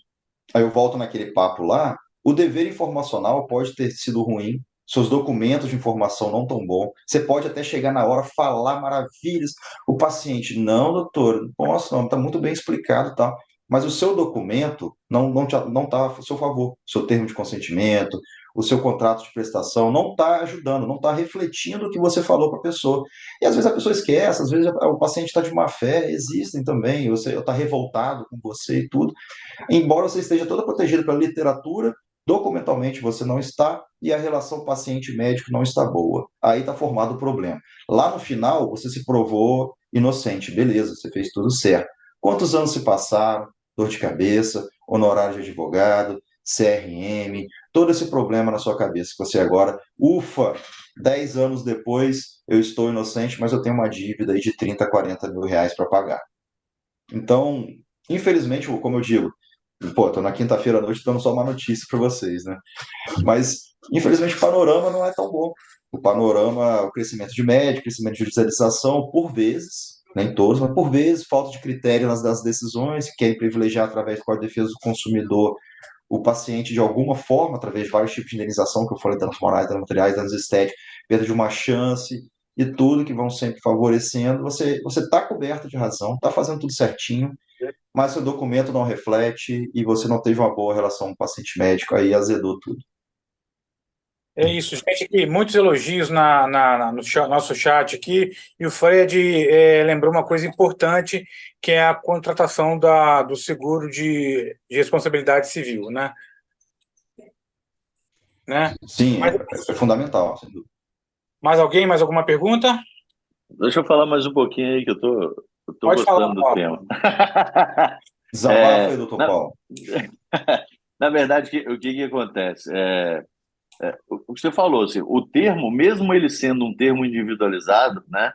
aí eu volto naquele papo lá, o dever informacional pode ter sido ruim, seus documentos de informação não tão bom, você pode até chegar na hora, falar maravilhas, o paciente, não, doutor, nossa, não, está muito bem explicado e tal, mas o seu documento não está a seu favor, o seu termo de consentimento, o seu contrato de prestação não está ajudando, não está refletindo o que você falou para a pessoa. E às vezes a pessoa esquece, às vezes o paciente está de má fé, existem também, você está revoltado com você e tudo. Embora você esteja toda protegida pela literatura, documentalmente você não está e a relação paciente-médico não está boa. Aí está formado o problema. Lá no final, você se provou inocente, beleza, você fez tudo certo. Quantos anos se passaram? Dor de cabeça, honorário de advogado, CRM, todo esse problema na sua cabeça, que você agora, ufa, 10 anos depois, eu estou inocente, mas eu tenho uma dívida aí de 30, 40 mil reais para pagar. Então, infelizmente, como eu digo, pô, tô na quinta-feira à noite dando só uma notícia para vocês, né? Mas, infelizmente, o panorama não é tão bom. O panorama, o crescimento de médico, crescimento de judicialização, por vezes, nem todos, mas por vezes, falta de critério nas decisões, que querem privilegiar através do Código de Defesa do Consumidor o paciente de alguma forma, através de vários tipos de indenização, que eu falei, danos morais, danos materiais, danos estéticos, perda de uma chance e tudo que vão sempre favorecendo, você está coberto de razão, está fazendo tudo certinho, mas seu documento não reflete e você não teve uma boa relação com o paciente médico, aí azedou tudo. É isso, gente, aqui, muitos elogios no nosso chat aqui, e o Fred lembrou uma coisa importante, que é a contratação do seguro de responsabilidade civil, né? Sim, é fundamental, sem dúvida. Mais alguém? Mais alguma pergunta? Deixa eu falar mais um pouquinho aí, que eu tô Pode gostando falar, do Paulo. tema. Desabafa aí, doutor Paulo. Na verdade, o que acontece? O que você falou, assim, o termo, mesmo ele sendo um termo individualizado, né,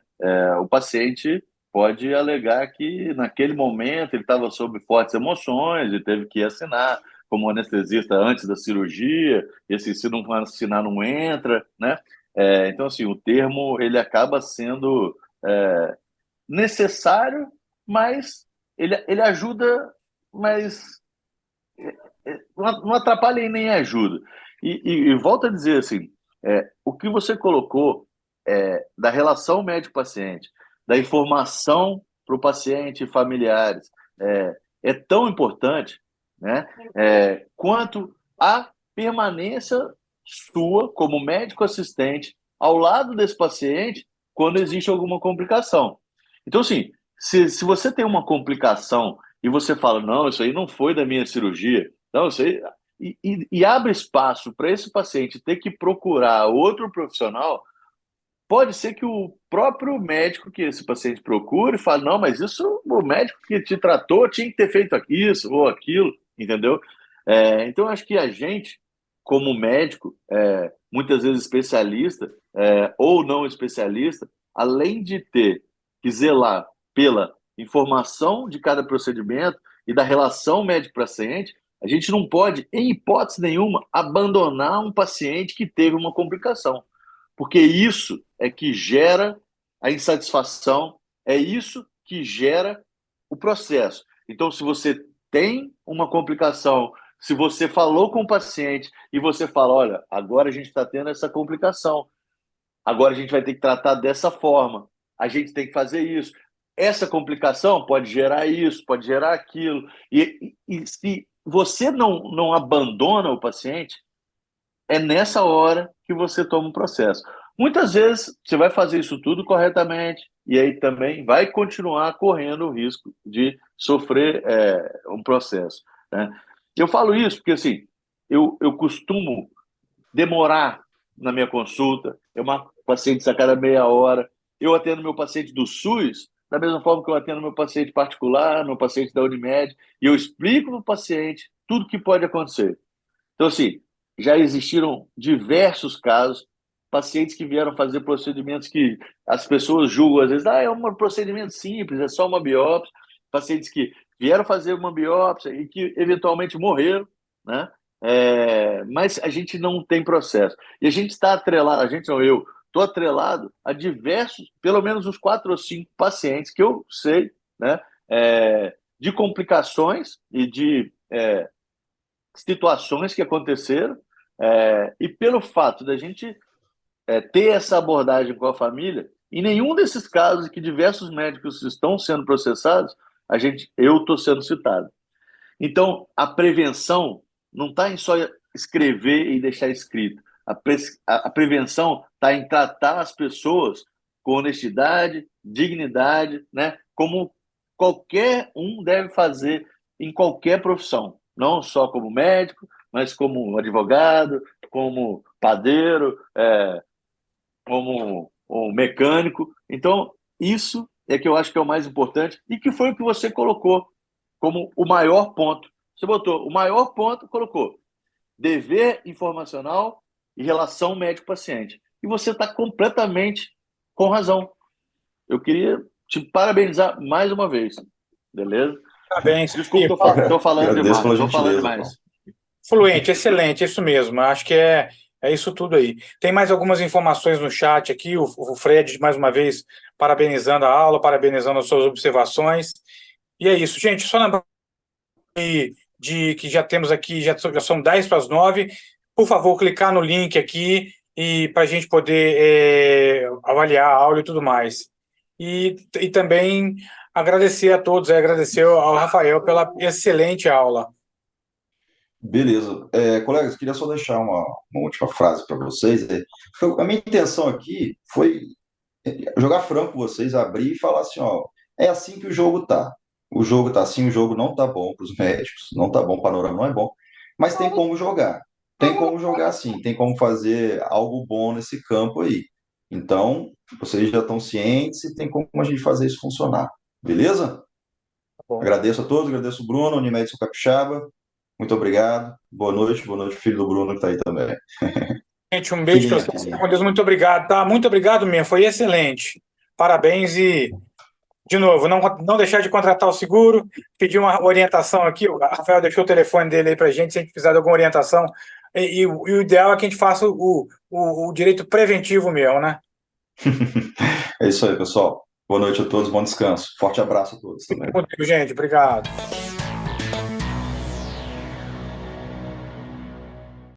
o paciente pode alegar que naquele momento ele estava sob fortes emoções e teve que assinar como anestesista antes da cirurgia, e assim, se não assinar não entra, né? Então, assim, o termo ele acaba sendo necessário, mas ele ajuda, mas não atrapalha e nem ajuda. E volto a dizer assim, o que você colocou da relação médico-paciente, da informação para o paciente e familiares, é tão importante, né, quanto a permanência sua como médico assistente ao lado desse paciente quando existe alguma complicação. Então, assim, se você tem uma complicação e você fala, não, isso aí não foi da minha cirurgia, não, isso aí... E abre espaço para esse paciente ter que procurar outro profissional, pode ser que o próprio médico que esse paciente procure fale, não, mas isso o médico que te tratou tinha que ter feito isso ou aquilo, entendeu? Então, acho que a gente, como médico, muitas vezes especialista ou não especialista, além de ter que zelar pela informação de cada procedimento e da relação médico-paciente, a gente não pode, em hipótese nenhuma, abandonar um paciente que teve uma complicação, porque isso é que gera a insatisfação, é isso que gera o processo. Então, se você tem uma complicação, se você falou com o paciente e você fala, olha, agora a gente está tendo essa complicação, agora a gente vai ter que tratar dessa forma, a gente tem que fazer isso. Essa complicação pode gerar isso, pode gerar aquilo. E se você não abandona o paciente, é nessa hora que você toma um processo. Muitas vezes você vai fazer isso tudo corretamente e aí também vai continuar correndo o risco de sofrer um processo, né? Eu falo isso porque assim, eu costumo demorar na minha consulta, eu marco pacientes a cada meia hora, eu atendo meu paciente do SUS da mesma forma que eu atendo meu paciente particular, meu paciente da Unimed, e eu explico para o paciente tudo que pode acontecer. Então, assim, já existiram diversos casos, pacientes que vieram fazer procedimentos que as pessoas julgam, às vezes, é um procedimento simples, é só uma biópsia, pacientes que vieram fazer uma biópsia e que eventualmente morreram, né? Mas a gente não tem processo. E a gente está atrelado, a gente não, eu estou atrelado a diversos, pelo menos uns 4 ou 5 pacientes que eu sei, né? De complicações e de situações que aconteceram, e pelo fato da gente ter essa abordagem com a família, em nenhum desses casos que diversos médicos estão sendo processados, eu estou sendo citado. Então, a prevenção não está em só escrever e deixar escrito. A prevenção está em tratar as pessoas com honestidade, dignidade, né? Como qualquer um deve fazer em qualquer profissão, não só como médico, mas como advogado, como padeiro, como um mecânico. Então, isso é que eu acho que é o mais importante e que foi o que você colocou como o maior ponto. Você botou o maior ponto, colocou dever informacional e relação médico-paciente. E você está completamente com razão. Eu queria te parabenizar mais uma vez. Beleza? Parabéns. Desculpa, estou falando Agradeço demais. pela Estou falando gentileza, demais. Fluente, excelente, isso mesmo. Acho que é isso tudo aí. Tem mais algumas informações no chat aqui. O Fred, mais uma vez, parabenizando a aula, parabenizando as suas observações. E é isso, gente. Só lembrando que já temos aqui, já são 10 para as 9. Por favor, clicar no link aqui e para a gente poder avaliar a aula e tudo mais. E também agradecer a todos, agradecer ao Rafael pela excelente aula. Beleza. Colegas, queria só deixar uma última frase para vocês. A minha intenção aqui foi jogar franco com vocês, abrir e falar assim, ó, é assim que o jogo tá. O jogo tá assim, o jogo não tá bom para os médicos, não tá bom, o panorama não é bom, mas tem como jogar. Tem como jogar sim, tem como fazer algo bom nesse campo aí. Então, vocês já estão cientes e tem como a gente fazer isso funcionar. Beleza? Bom. Agradeço a todos, agradeço o Bruno, Unimed São Capixaba. Muito obrigado. Boa noite, filho do Bruno que está aí também. Gente, um beijo para vocês. Com Deus, muito obrigado, tá? Muito obrigado mesmo, foi excelente. Parabéns e, de novo, não deixar de contratar o seguro, pedir uma orientação aqui, o Rafael deixou o telefone dele aí para a gente, se a gente precisar de alguma orientação, e o ideal é que a gente faça o direito preventivo mesmo, né? É isso aí, pessoal. Boa noite a todos, bom descanso. Forte abraço a todos também. Muito, gente, obrigado.